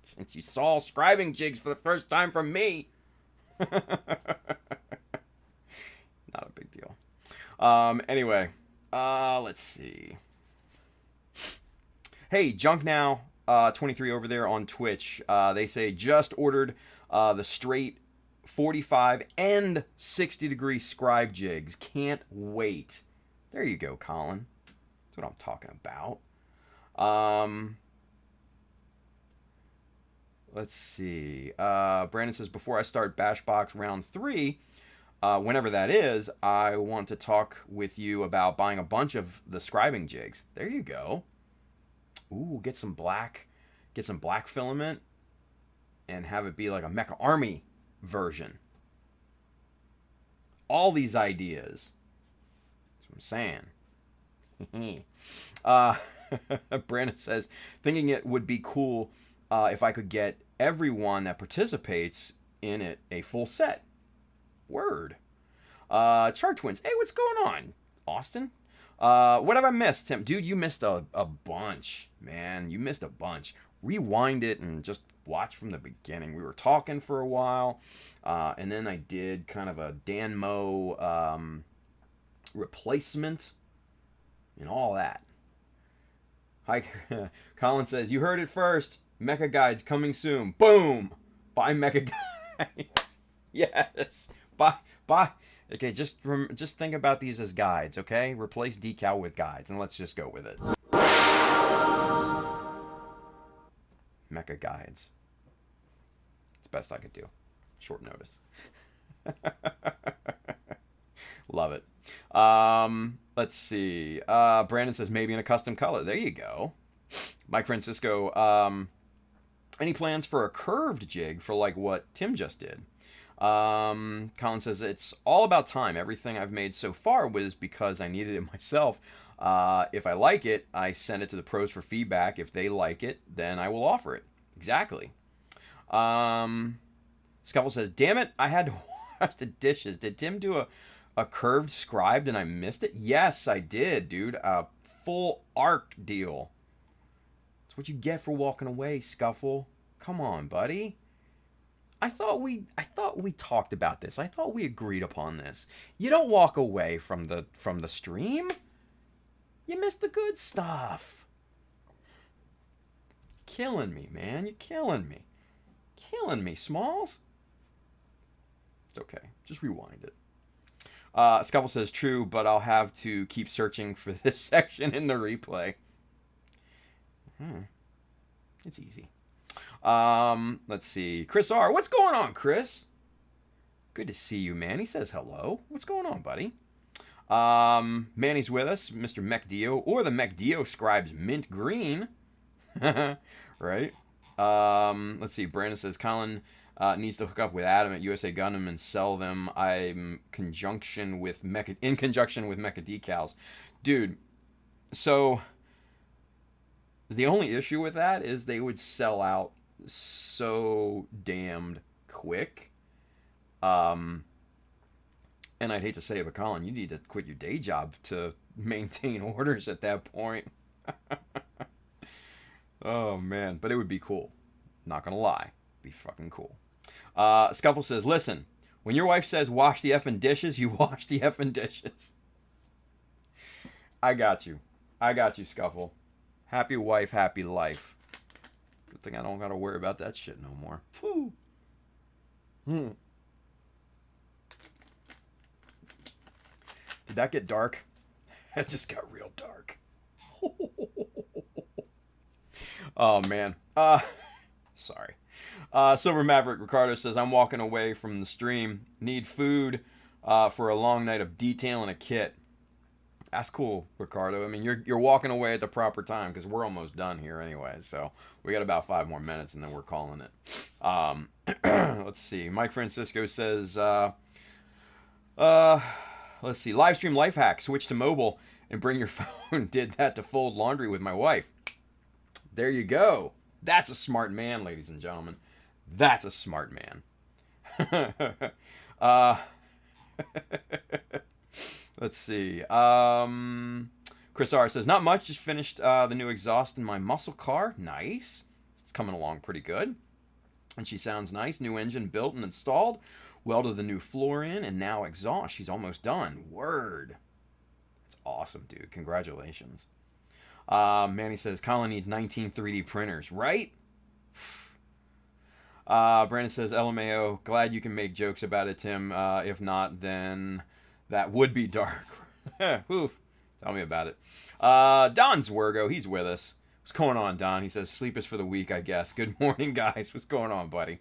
Since you saw scribing jigs for the first time from me. Not a big deal. Anyway, let's see. Hey, Junk Now 23 over there on Twitch. They say just ordered the straight 45 and 60 degree scribe jigs. Can't wait. There you go, Colin. That's what I'm talking about. Let's see. Brandon says, before I start Bashbox round 3, whenever that is, I want to talk with you about buying a bunch of the scribing jigs. There you go. Ooh, get some black filament and have it be like a Mecha Army version. All these ideas. That's what I'm saying. Brandon says, thinking it would be cool if I could get everyone that participates in it a full set. Word. Chart Twins. Hey, what's going on, Austin? What have I missed, Tim? Dude, you missed a bunch, man. You missed a bunch. Rewind it and just watch from the beginning. We were talking for a while, and then I did kind of a Dan Mo replacement and all that. Hi, Colin says, you heard it first. Mecha Guides coming soon. Boom! Buy Mecha Guides. Yes. Buy. Okay, just think about these as guides, okay? Replace decal with guides, and let's just go with it. Mecha Guides. It's the best I could do. Short notice. Love it. Let's see. Brandon says maybe in a custom color. There you go. Mike Francisco, any plans for a curved jig for like what Tim just did? Colin says it's all about time. Everything I've made so far was because I needed it myself. If I like it, I send it to the pros for feedback. If they like it, then I will offer it. Exactly. Scuffle says, damn it, I had to wash the dishes. Did Tim do a curved scribe and I missed it? Yes, I did, dude. A full arc deal. That's what you get for walking away, Scuffle. Come on, buddy. I thought we talked about this. I thought we agreed upon this. You don't walk away from the stream. You miss the good stuff. Killing me, man. You're killing me. Killing me, Smalls. It's okay. Just rewind it. Scuffle says, true, but I'll have to keep searching for this section in the replay. It's easy. Let's see. Chris R. What's going on, Chris? Good to see you, man. He says hello. What's going on, buddy? Manny's with us, Mr. Mech Dio, or the Mech Dio Scribes Mint Green. Right? Let's see. Brandon says Colin needs to hook up with Adam at USA Gundam and sell them. In conjunction with Mecha Decals. Dude, so the only issue with that is they would sell out so damned quick. And I'd hate to say it, but Colin, you need to quit your day job to maintain orders at that point. Oh, man. But it would be cool. Not gonna lie. It'd be fucking cool. Scuffle says, listen, when your wife says wash the effing dishes, you wash the effing dishes. I got you. Scuffle. Happy wife, happy life. Good thing I don't gotta worry about that shit no more. Whew. Did that get dark? That just got real dark. Oh, man. Sorry. Silver Maverick Ricardo says, I'm walking away from the stream. Need food. for a long night of detailing a kit. That's cool, Ricardo. I mean, you're walking away at the proper time because we're almost done here anyway. So we got about 5 more minutes and then we're calling it. Let's see. Mike Francisco says, let's see. Live stream life hack. Switch to mobile and bring your phone. Did that to fold laundry with my wife. There you go. That's a smart man, ladies and gentlemen. That's a smart man. Let's see. Chris R says, not much. Just finished the new exhaust in my muscle car. Nice. It's coming along pretty good. And she sounds nice. New engine built and installed. Welded the new floor in and now exhaust. She's almost done. Word. That's awesome, dude. Congratulations. Manny says, Colin needs 19 3D printers, right? Brandon says, LMAO, glad you can make jokes about it, Tim. If not, then that would be dark. Oof. Tell me about it. Don Zwergo, he's with us. What's going on, Don? He says, sleep is for the weak, I guess. Good morning, guys. What's going on, buddy?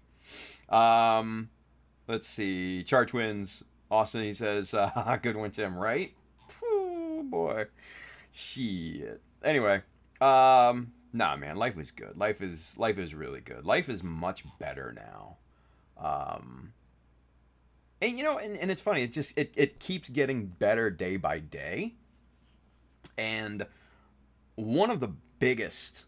Let's see. Charge wins. Austin, he says, good one, Tim, right? Oh, boy. Shit. Anyway, nah, man, life is good. Life is really good. Life is much better now. And you know, and it's funny. It keeps getting better day by day. And one of the biggest,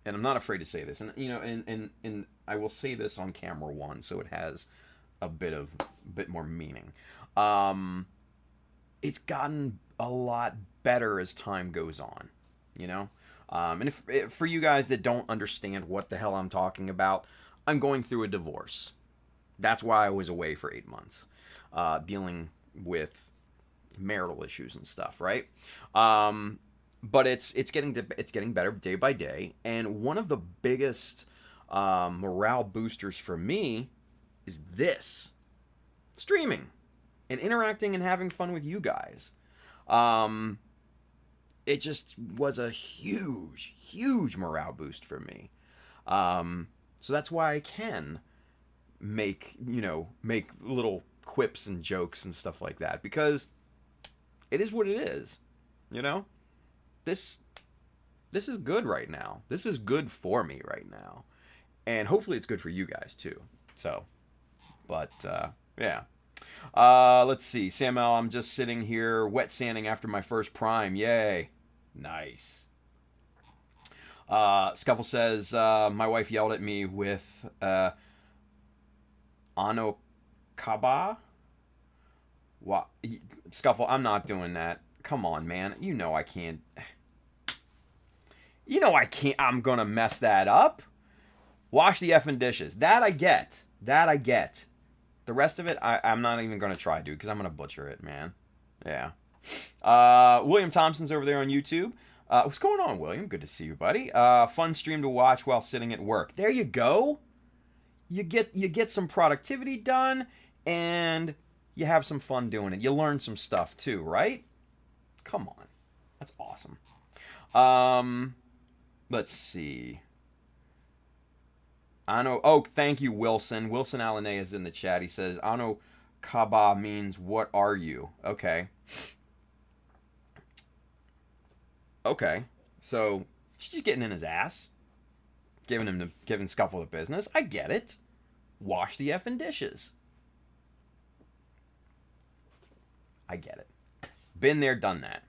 and I'm not afraid to say this, and you know, and I will say this on camera one, so it has a bit more meaning. It's gotten a lot better as time goes on, you know. And if for you guys that don't understand what the hell I'm talking about, I'm going through a divorce. That's why I was away for 8 months, dealing with marital issues and stuff, right? But it's getting better day by day, and one of the biggest morale boosters for me is this: streaming and interacting and having fun with you guys. It just was a huge morale boost for me. So that's why I can make little quips and jokes and stuff like that, because it is what it is, you know. This is good right now. This is good for me right now, and hopefully it's good for you guys too. So, but yeah. Let's see. Sam L, I'm just sitting here wet sanding after my first prime. Yay. Nice. Scuffle says, my wife yelled at me with Anokaba. What? Scuffle, I'm not doing that. Come on, man. You know I can't. I'm gonna mess that up. Wash the effing dishes. That I get. The rest of it, I'm not even gonna try, dude, because I'm gonna butcher it, man. Yeah. William Thompson's over there on YouTube. What's going on, William? Good to see you, buddy. Fun stream to watch while sitting at work. There you go. You get some productivity done, and you have some fun doing it. You learn some stuff too, right? Come on, that's awesome. Let's see. Oh, thank you, Wilson. Wilson Alanay is in the chat. He says, Ano Kaba means, what are you? Okay. Okay. So, she's just getting in his ass. Giving Scuffle the business. I get it. Wash the effing dishes. I get it. Been there, done that.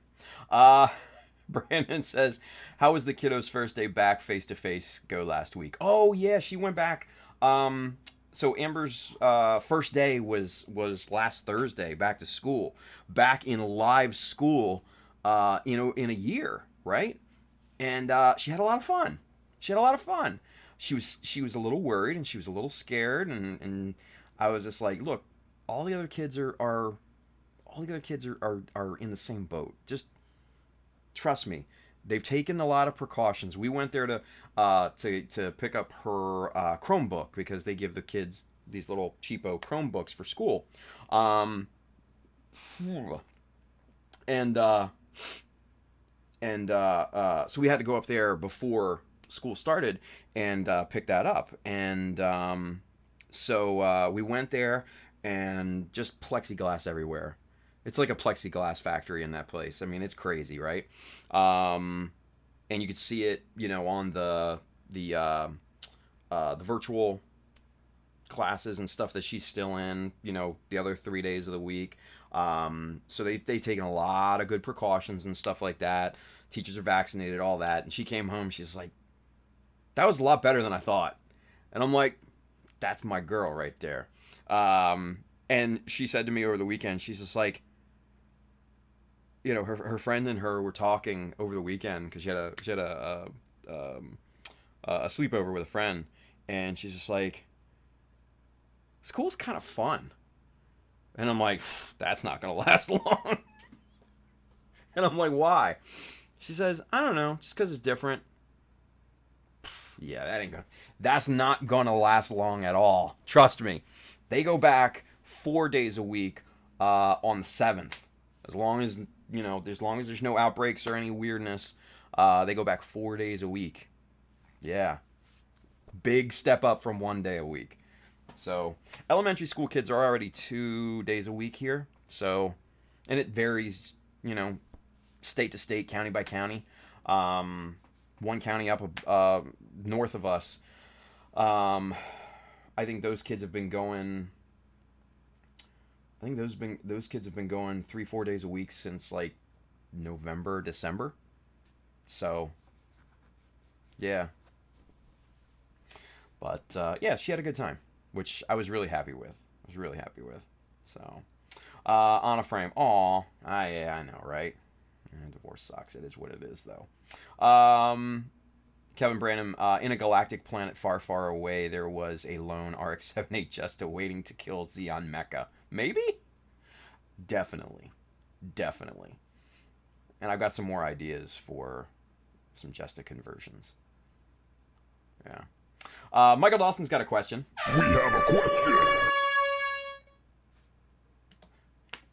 Brandon says, how was the kiddo's first day back face-to-face go last week? Oh, yeah, she went back. So Amber's first day was last Thursday, back to school. Back in live school, in a year, right? And she had a lot of fun. She was a little worried, and she was a little scared, and I was just like, look, all the other kids are in the same boat. Just trust me, they've taken a lot of precautions. We went there to pick up her Chromebook, because they give the kids these little cheapo Chromebooks for school. So we had to go up there before school started and pick that up. And so we went there, and just plexiglass everywhere. It's like a plexiglass factory in that place. I mean, it's crazy, right? And you could see it, on the virtual classes and stuff that she's still in, the other 3 days of the week. So they've taken a lot of good precautions and stuff like that. Teachers are vaccinated, all that. And she came home, she's like, that was a lot better than I thought. And I'm like, that's my girl right there. And she said to me over the weekend, she's just like, her friend and her were talking over the weekend because she had a sleepover with a friend, and she's just like, school's kind of fun. And I'm like, that's not gonna last long. And I'm like, why? She says, I don't know, just because it's different. Yeah, that's not gonna last long at all. Trust me. They go back 4 days a week on the 7th. As long as there's no outbreaks or any weirdness, they go back 4 days a week. Yeah. Big step up from 1 day a week. So elementary school kids are already 2 days a week here. So, and it varies, state to state, county by county. One county up north of us, I think those kids have been going. I think those kids have been going 3-4 days a week since like November, December. So, yeah. But yeah, she had a good time, which I was really happy with. So, on a frame. Aw, I know, right? Divorce sucks. It is what it is, though. Kevin Branham, in a galactic planet far, far away, there was a lone RX-78 just waiting to kill Xeon Mecha. Maybe? Definitely. And I've got some more ideas for some Jesta conversions. Yeah. Michael Dawson's got a question. We have a question.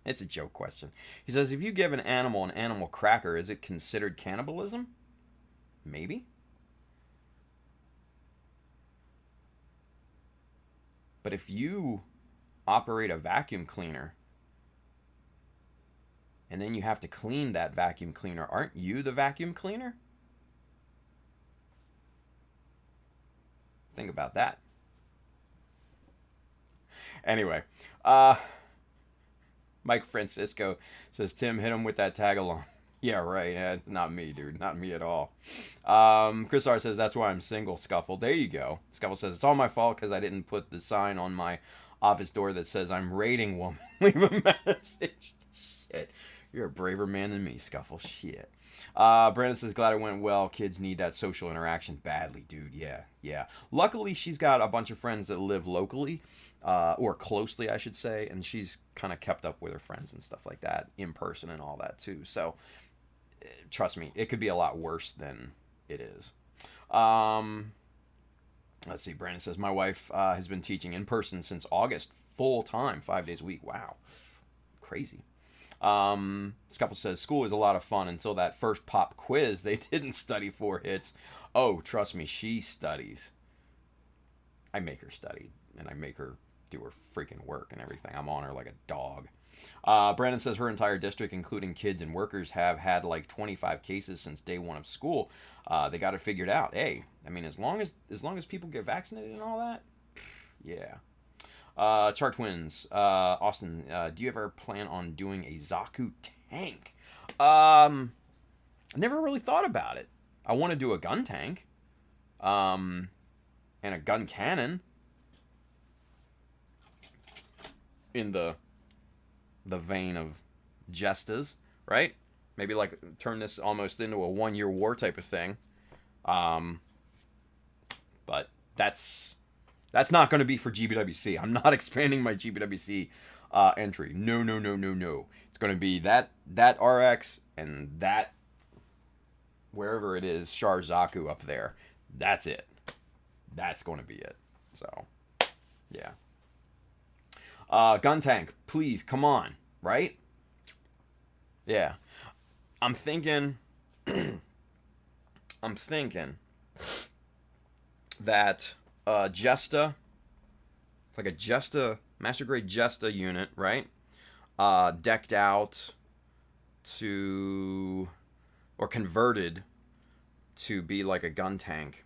It's a joke question. He says, if you give an animal cracker, is it considered cannibalism? Maybe. But if you operate a vacuum cleaner and then you have to clean that vacuum cleaner, aren't you the vacuum cleaner? Think about that. Anyway, Mike Francisco says, Tim, hit him with that tag along. Yeah, right. Not me, dude. Not me at all. Chris R says, that's why I'm single, Scuffle. There you go. Scuffle says, it's all my fault because I didn't put the sign on my office door that says I'm rating woman. Leave a message. Shit. You're a braver man than me, Scuffle. Shit. Brandon says, glad it went well. Kids need that social interaction badly, dude. Yeah. Luckily, she's got a bunch of friends that live locally, or closely, I should say, and she's kind of kept up with her friends and stuff like that in person and all that, too. So, trust me, it could be a lot worse than it is. Let's see. Brandon says, my wife has been teaching in person since August, full time, 5 days a week. Wow. Crazy. Scuffle says, school is a lot of fun until that first pop quiz they didn't study for hits. Oh, trust me, she studies. I make her study, and I make her do her freaking work and everything. I'm on her like a dog. Brandon says her entire district, including kids and workers, have had like 25 cases since day one of school. They got it figured out. Hey, I mean, as long as people get vaccinated and all that, yeah. Char Twins, Austin, do you ever plan on doing a Zaku tank? I never really thought about it. I want to do a gun tank, and a gun cannon in the vein of Jestas, right? Maybe like turn this almost into a 1-year war type of thing. But that's not going to be for GBWC. I'm not expanding my GBWC entry. No. It's going to be that RX and that wherever it is, Char Zaku up there. That's it. That's going to be it. So, yeah. Gun tank, please, come on, right? Yeah. I'm thinking that Jesta, like a Jesta Master grade Jesta unit, right? Decked out to, or converted to be like a gun tank.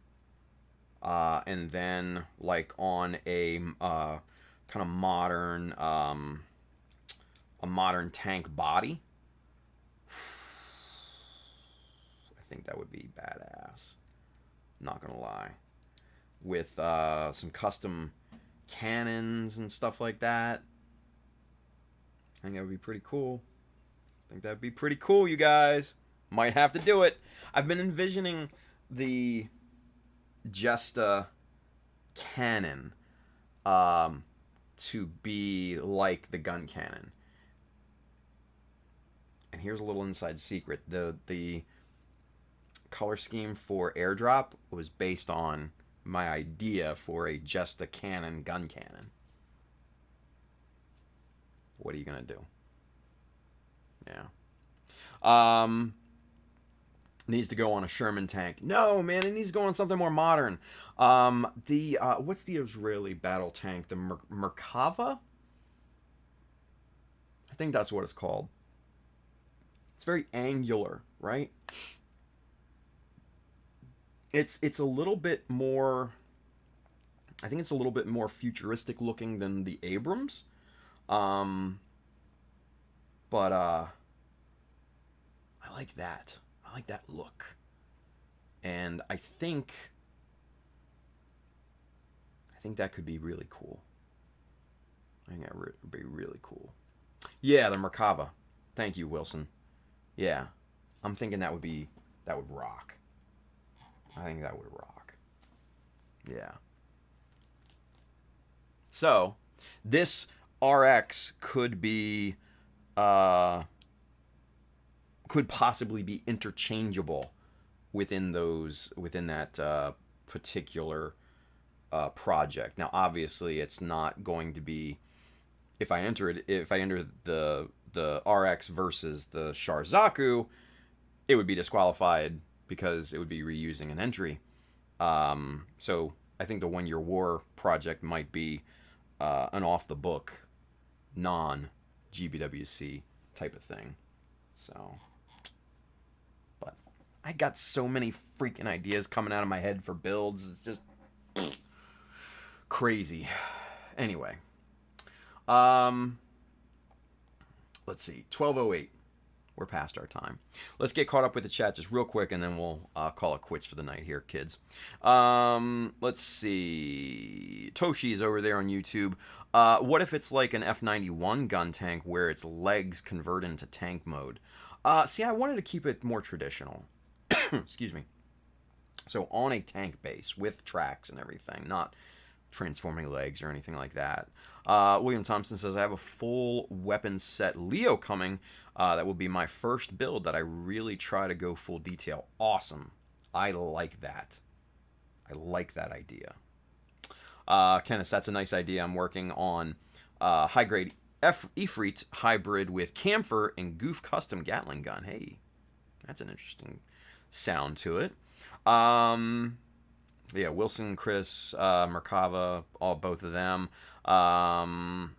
And then like on a kind of modern, a modern tank body. I think that would be badass. Not gonna lie. With some custom cannons and stuff like that. I think that would be pretty cool. I think that'd be pretty cool, you guys. Might have to do it. I've been envisioning the Jesta cannon to be like the gun cannon. And here's a little inside secret. The color scheme for airdrop was based on my idea for a Jesta cannon gun cannon. What are you gonna do? Yeah. Needs to go on a Sherman tank. No, man, it needs to go on something more modern. What's the Israeli battle tank? The Merkava? I think that's what it's called. It's very angular, right? It's a little bit more, I think it's a little bit more futuristic looking than the Abrams. But I like that. I like that look. And I think that could be really cool. I think that would be really cool. Yeah, the Merkava. Thank you, Wilson. Yeah. I'm thinking that would rock. I think that would rock. Yeah. So, this RX could be could possibly be interchangeable within that particular project. Now, obviously, it's not going to be, if I enter the RX versus the Sharzaku, it would be disqualified because it would be reusing an entry. So I think the One Year War project might be an off the book, non GBWC type of thing. So, but I got so many freaking ideas coming out of my head for builds. It's just crazy. Anyway, let's see, 12:08. We're past our time. Let's get caught up with the chat just real quick, and then we'll call it quits for the night here, kids. Let's see. Toshi's over there on YouTube. What if it's like an F91 gun tank where its legs convert into tank mode? See, I wanted to keep it more traditional. Excuse me. So on a tank base with tracks and everything, not transforming legs or anything like that. William Thompson says, I have a full weapons set Leo coming. That will be my first build that I really try to go full detail. Awesome. I like that. I like that idea. Kenneth, that's a nice idea. I'm working on high-grade Ifrit hybrid with camphor and Goof custom Gatling gun. Hey, that's an interesting sound to it. Yeah, Wilson, Chris, Merkava, both of them.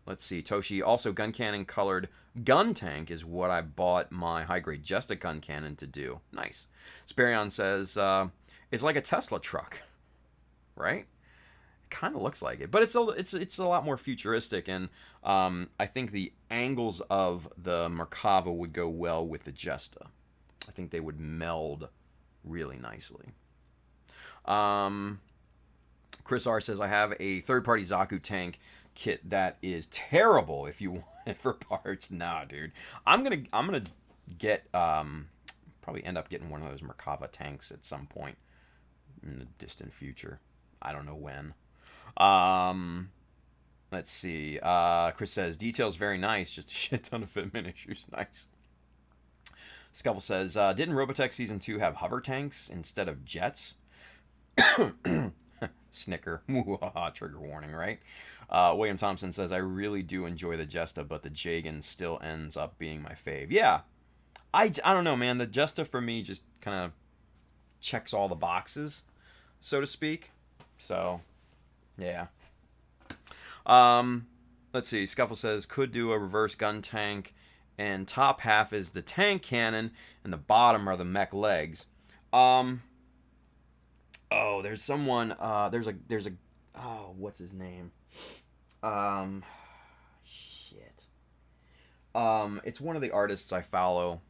Let's see, Toshi. Also, gun cannon colored gun tank is what I bought my high-grade Jesta gun cannon to do. Nice. Sparion says, it's like a Tesla truck, right? It kind of looks like it, but it's a lot more futuristic, and I think the angles of the Merkava would go well with the Jesta. I think they would meld really nicely. Chris R says, I have a third-party Zaku tank kit that is terrible if you want it for parts. Nah, dude. I'm gonna get probably end up getting one of those Merkava tanks at some point in the distant future. I don't know when. Let's see. Chris says, details very nice, just a shit ton of fitment issues. Nice. Scuffle says, didn't Robotech Season 2 have hover tanks instead of jets? Snicker. Trigger warning, right? William Thompson says, I really do enjoy the Jesta, but the Jagan still ends up being my fave. Yeah. I don't know, man. The Jesta for me just kind of checks all the boxes, so to speak. So, yeah. Let's see. Scuffle says could do a reverse gun tank, and top half is the tank cannon, and the bottom are the mech legs. Oh, there's someone. There's a. Oh, what's his name? Shit. It's one of the artists I follow.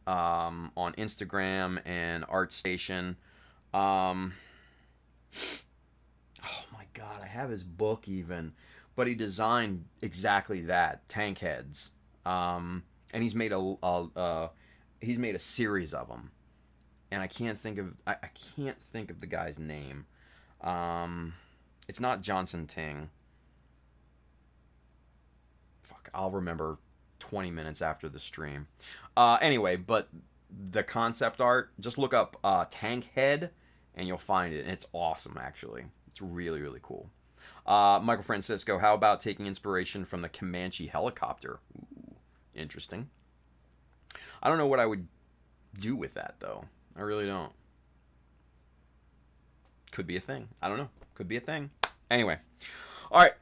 On Instagram and ArtStation. Oh my God, I have his book even, but he designed exactly that, tank heads. And he's made a series of them, and I can't think of the guy's name. It's not Johnson Ting. Fuck, I'll remember 20 minutes after the stream. Anyway, but the concept art, just look up tank head and you'll find it. And it's awesome, actually. It's really, really cool. Michael Francisco, how about taking inspiration from the Comanche helicopter? Ooh, interesting. I don't know what I would do with that, though. I really don't. Could be a thing. I don't know. Could be a thing. Anyway. All right.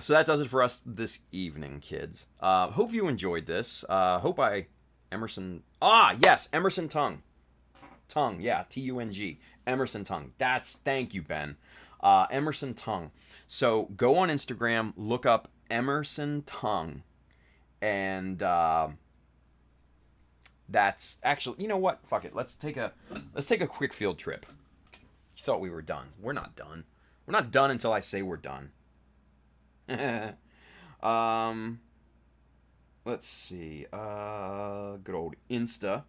So that does it for us this evening, kids. Hope you enjoyed this. Emerson. Ah, yes. Emerson Tung. Tung. Yeah. Tung. Emerson Tung. Thank you, Ben. Emerson Tung. So go on Instagram, look up Emerson Tung. And that's actually, you know what? Fuck it. Let's take a quick field trip. You thought we were done. We're not done. We're not done until I say we're done. Let's see. Good old Insta.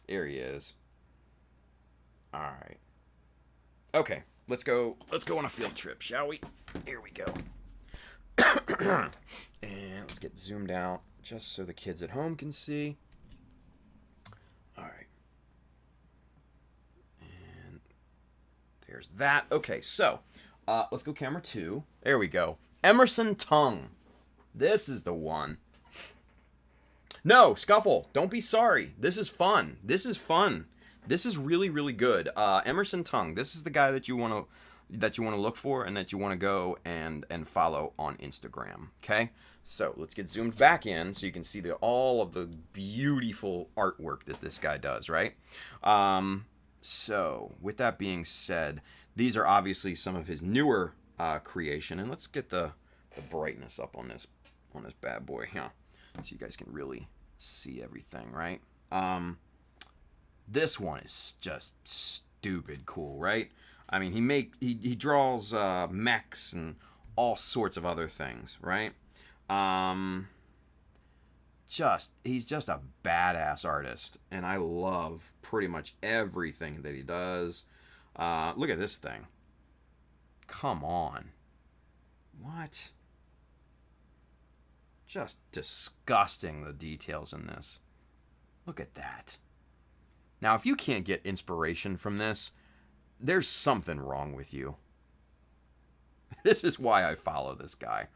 There he is. All right. Okay, let's go on a field trip, shall we? Here we go. And let's get zoomed out just so the kids at home can see. All right. And there's that. Okay, so let's go camera 2. There we go. Emerson Tung. This is the one. No, Scuffle, don't be sorry. This is fun. This is fun. This is really, really good. Emerson Tung. This is the guy that you want to look for and that you want to go and follow on Instagram. Okay, so let's get zoomed back in so you can see all of the beautiful artwork that this guy does. Right. So with that being said, these are obviously some of his newer creation, and let's get the brightness up on this bad boy. Yeah. So you guys can really see everything, right? This one is just stupid cool, right? I mean, he draws mechs and all sorts of other things, right? He's just a badass artist, and I love pretty much everything that he does. Look at this thing. Come on. What? Just disgusting, the details in this. Look at that. Now, if you can't get inspiration from this, there's something wrong with you. This is why I follow this guy.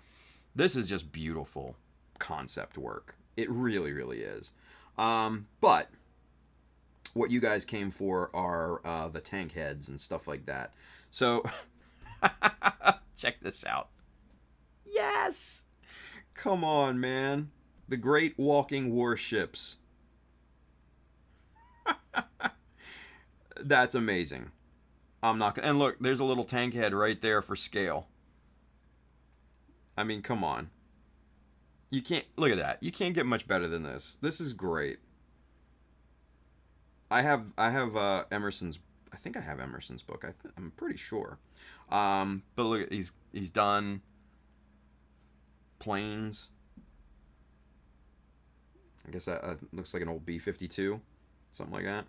This is just beautiful concept work. It really, really is. But what you guys came for are the tank heads and stuff like that. So, check this out. Yes! Come on, man. The great walking warships. That's amazing. I'm not gonna... And look, there's a little tank head right there for scale. I mean, come on. You can't... Look at that. You can't get much better than this. This is great. I have Emerson's... I think I have Emerson's book. I'm pretty sure. But look, he's done... planes. I guess that looks like an old B-52, something like that.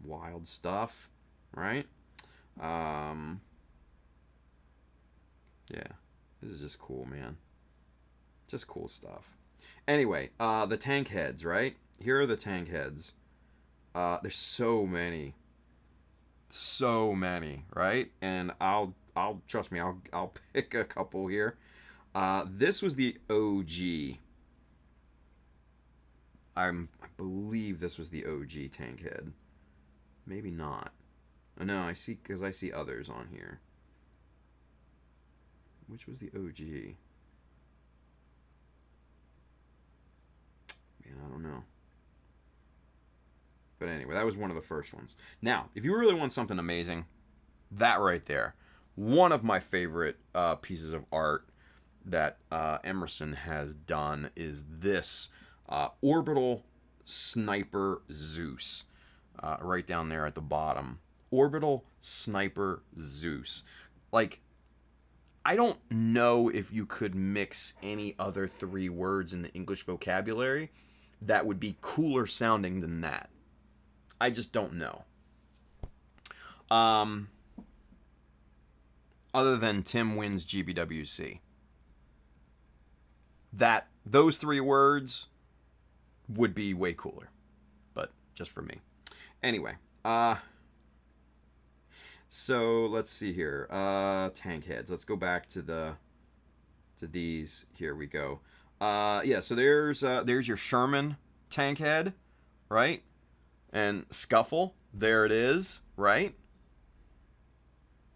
Wild stuff, right? Yeah, this is just cool, man. Just cool stuff. Anyway, the tank heads, right? Here are the tank heads. There's so many, right? And I'll trust me, I'll pick a couple here. This was the OG. I believe this was the OG tank head. Maybe not. No, I see, because I see others on here. Which was the OG? Man, I don't know. But anyway, that was one of the first ones. Now, if you really want something amazing, that right there, one of my favorite pieces of art that Emerson has done is this Orbital Sniper Zeus. Right down there at the bottom. Orbital Sniper Zeus. Like, I don't know if you could mix any other 3 words in the English vocabulary that would be cooler sounding than that. I just don't know. Other than Tim wins GBWC. Those 3 words would be way cooler. But just for me. Anyway, so let's see here. Tank heads. Let's go back to these. Here we go. Yeah, so there's your Sherman tank head, right? And Scuffle, there it is, right?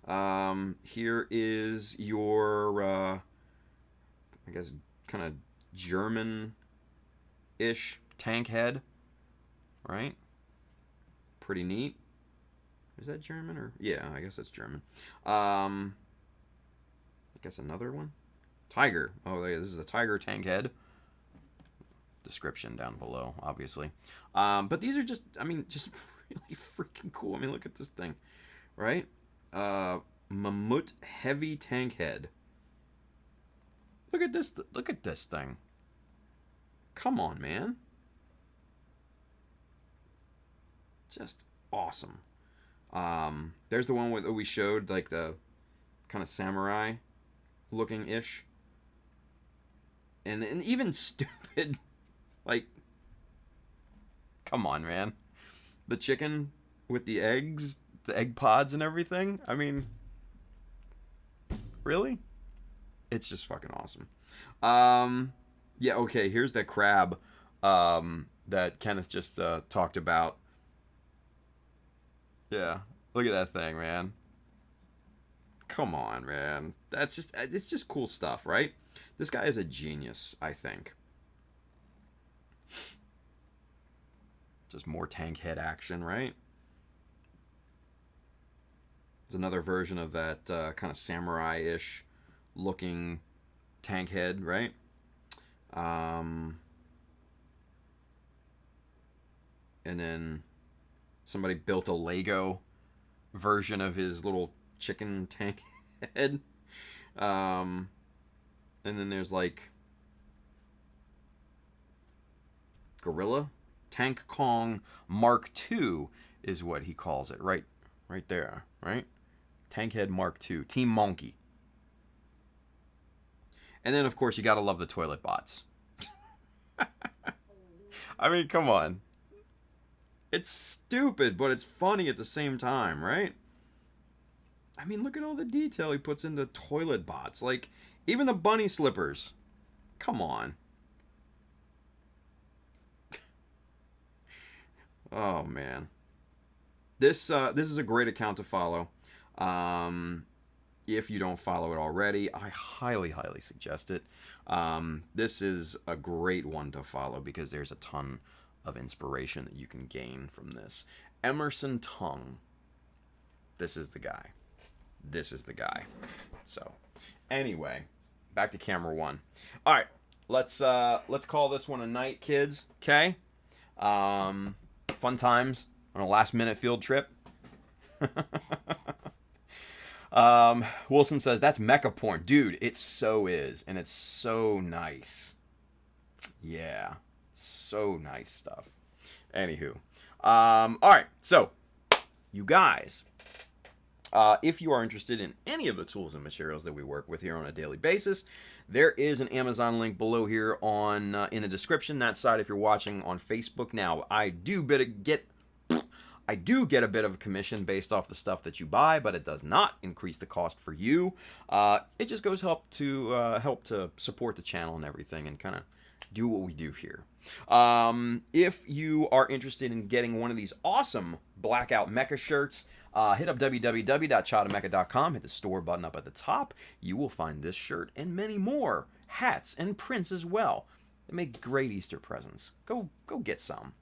Here is your, I guess, kind of German-ish tank head, right? Pretty neat. Is that German or? Yeah, I guess that's German. I guess another one. Tiger. Oh, this is the Tiger tank head. Description down below, obviously. But these are just, I mean, just really freaking cool. I mean, look at this thing, right? Mammoth heavy tank head. Look at this. Look at this thing. Come on, man. Just awesome. There's the one that we showed, like the kind of samurai looking ish. And even stupid, like, come on, man. The chicken with the eggs, the egg pods and everything. I mean, really? It's just fucking awesome. Yeah, okay, here's that crab that Kenneth just talked about. Yeah, look at that thing, man. Come on, man. It's just cool stuff, right? This guy is a genius, I think. Just more tank head action, right? It's another version of that kind of samurai-ish looking tank head, right? And then somebody built a Lego version of his little chicken tank head. And then there's like Gorilla Tank Kong Mark II is what he calls it, right there, right? Tank Head Mark II, Team Monkey. And then of course you gotta love the toilet bots. I mean, come on. It's stupid, but it's funny at the same time, right? I mean, look at all the detail he puts into toilet bots. Like, even the bunny slippers. Come on. Oh, man. This is a great account to follow. If you don't follow it already, I highly, highly suggest it. This is a great one to follow because there's a ton of inspiration that you can gain from this. Emerson Tongue. This is the guy. This is the guy. So, anyway, back to camera 1. All right, let's call this one a night, kids. Okay. Fun times on a last-minute field trip. Wilson says that's mecha porn, dude. It so is, and it's so nice. Yeah, so nice stuff. Anywho, all right. So, you guys. If you are interested in any of the tools and materials that we work with here on a daily basis, there is an Amazon link below here on in the description. That side, if you're watching on Facebook. Now, I do get a bit of a commission based off the stuff that you buy, but it does not increase the cost for you. It just goes help to support the channel and everything, and kind of do what we do here. If you are interested in getting one of these awesome blackout mecha shirts, hit up www.chadamecha.com, hit the store button up at the top. You will find this shirt and many more hats and prints as well. They make great Easter presents. Go get some.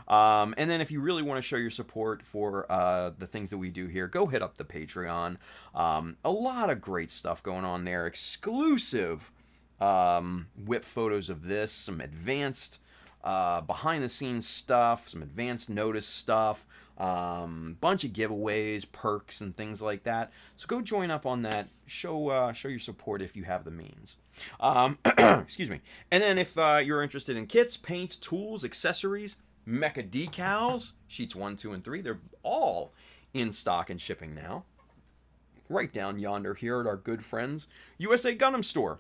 And then if you really want to show your support for the things that we do here, go hit up the Patreon. A lot of great stuff going on there. Exclusive whip photos of this, some advanced behind the scenes stuff, some advanced notice stuff, bunch of giveaways, perks, and things like that. So go join up on that. Show your support if you have the means. Excuse me. And then if you're interested in kits, paints, tools, accessories, Mecha Decals, sheets 1, 2, and 3, they're all in stock and shipping now. Right down yonder here at our good friends USA Gundam Store.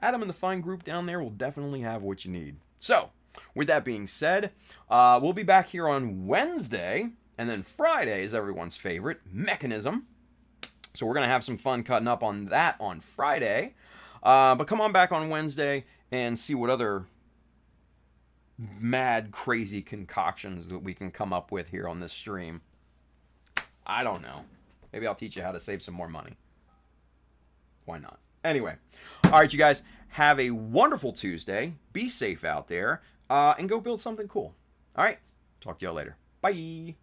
Adam and the fine group down there will definitely have what you need. So, with that being said, we'll be back here on Wednesday, and then Friday is everyone's favorite, Mechanism. So we're going to have some fun cutting up on that on Friday. But come on back on Wednesday and see what other mad, crazy concoctions that we can come up with here on this stream. I don't know. Maybe I'll teach you how to save some more money. Why not? Anyway. All right, you guys. Have a wonderful Tuesday. Be safe out there. And go build something cool. All right. Talk to y'all later. Bye.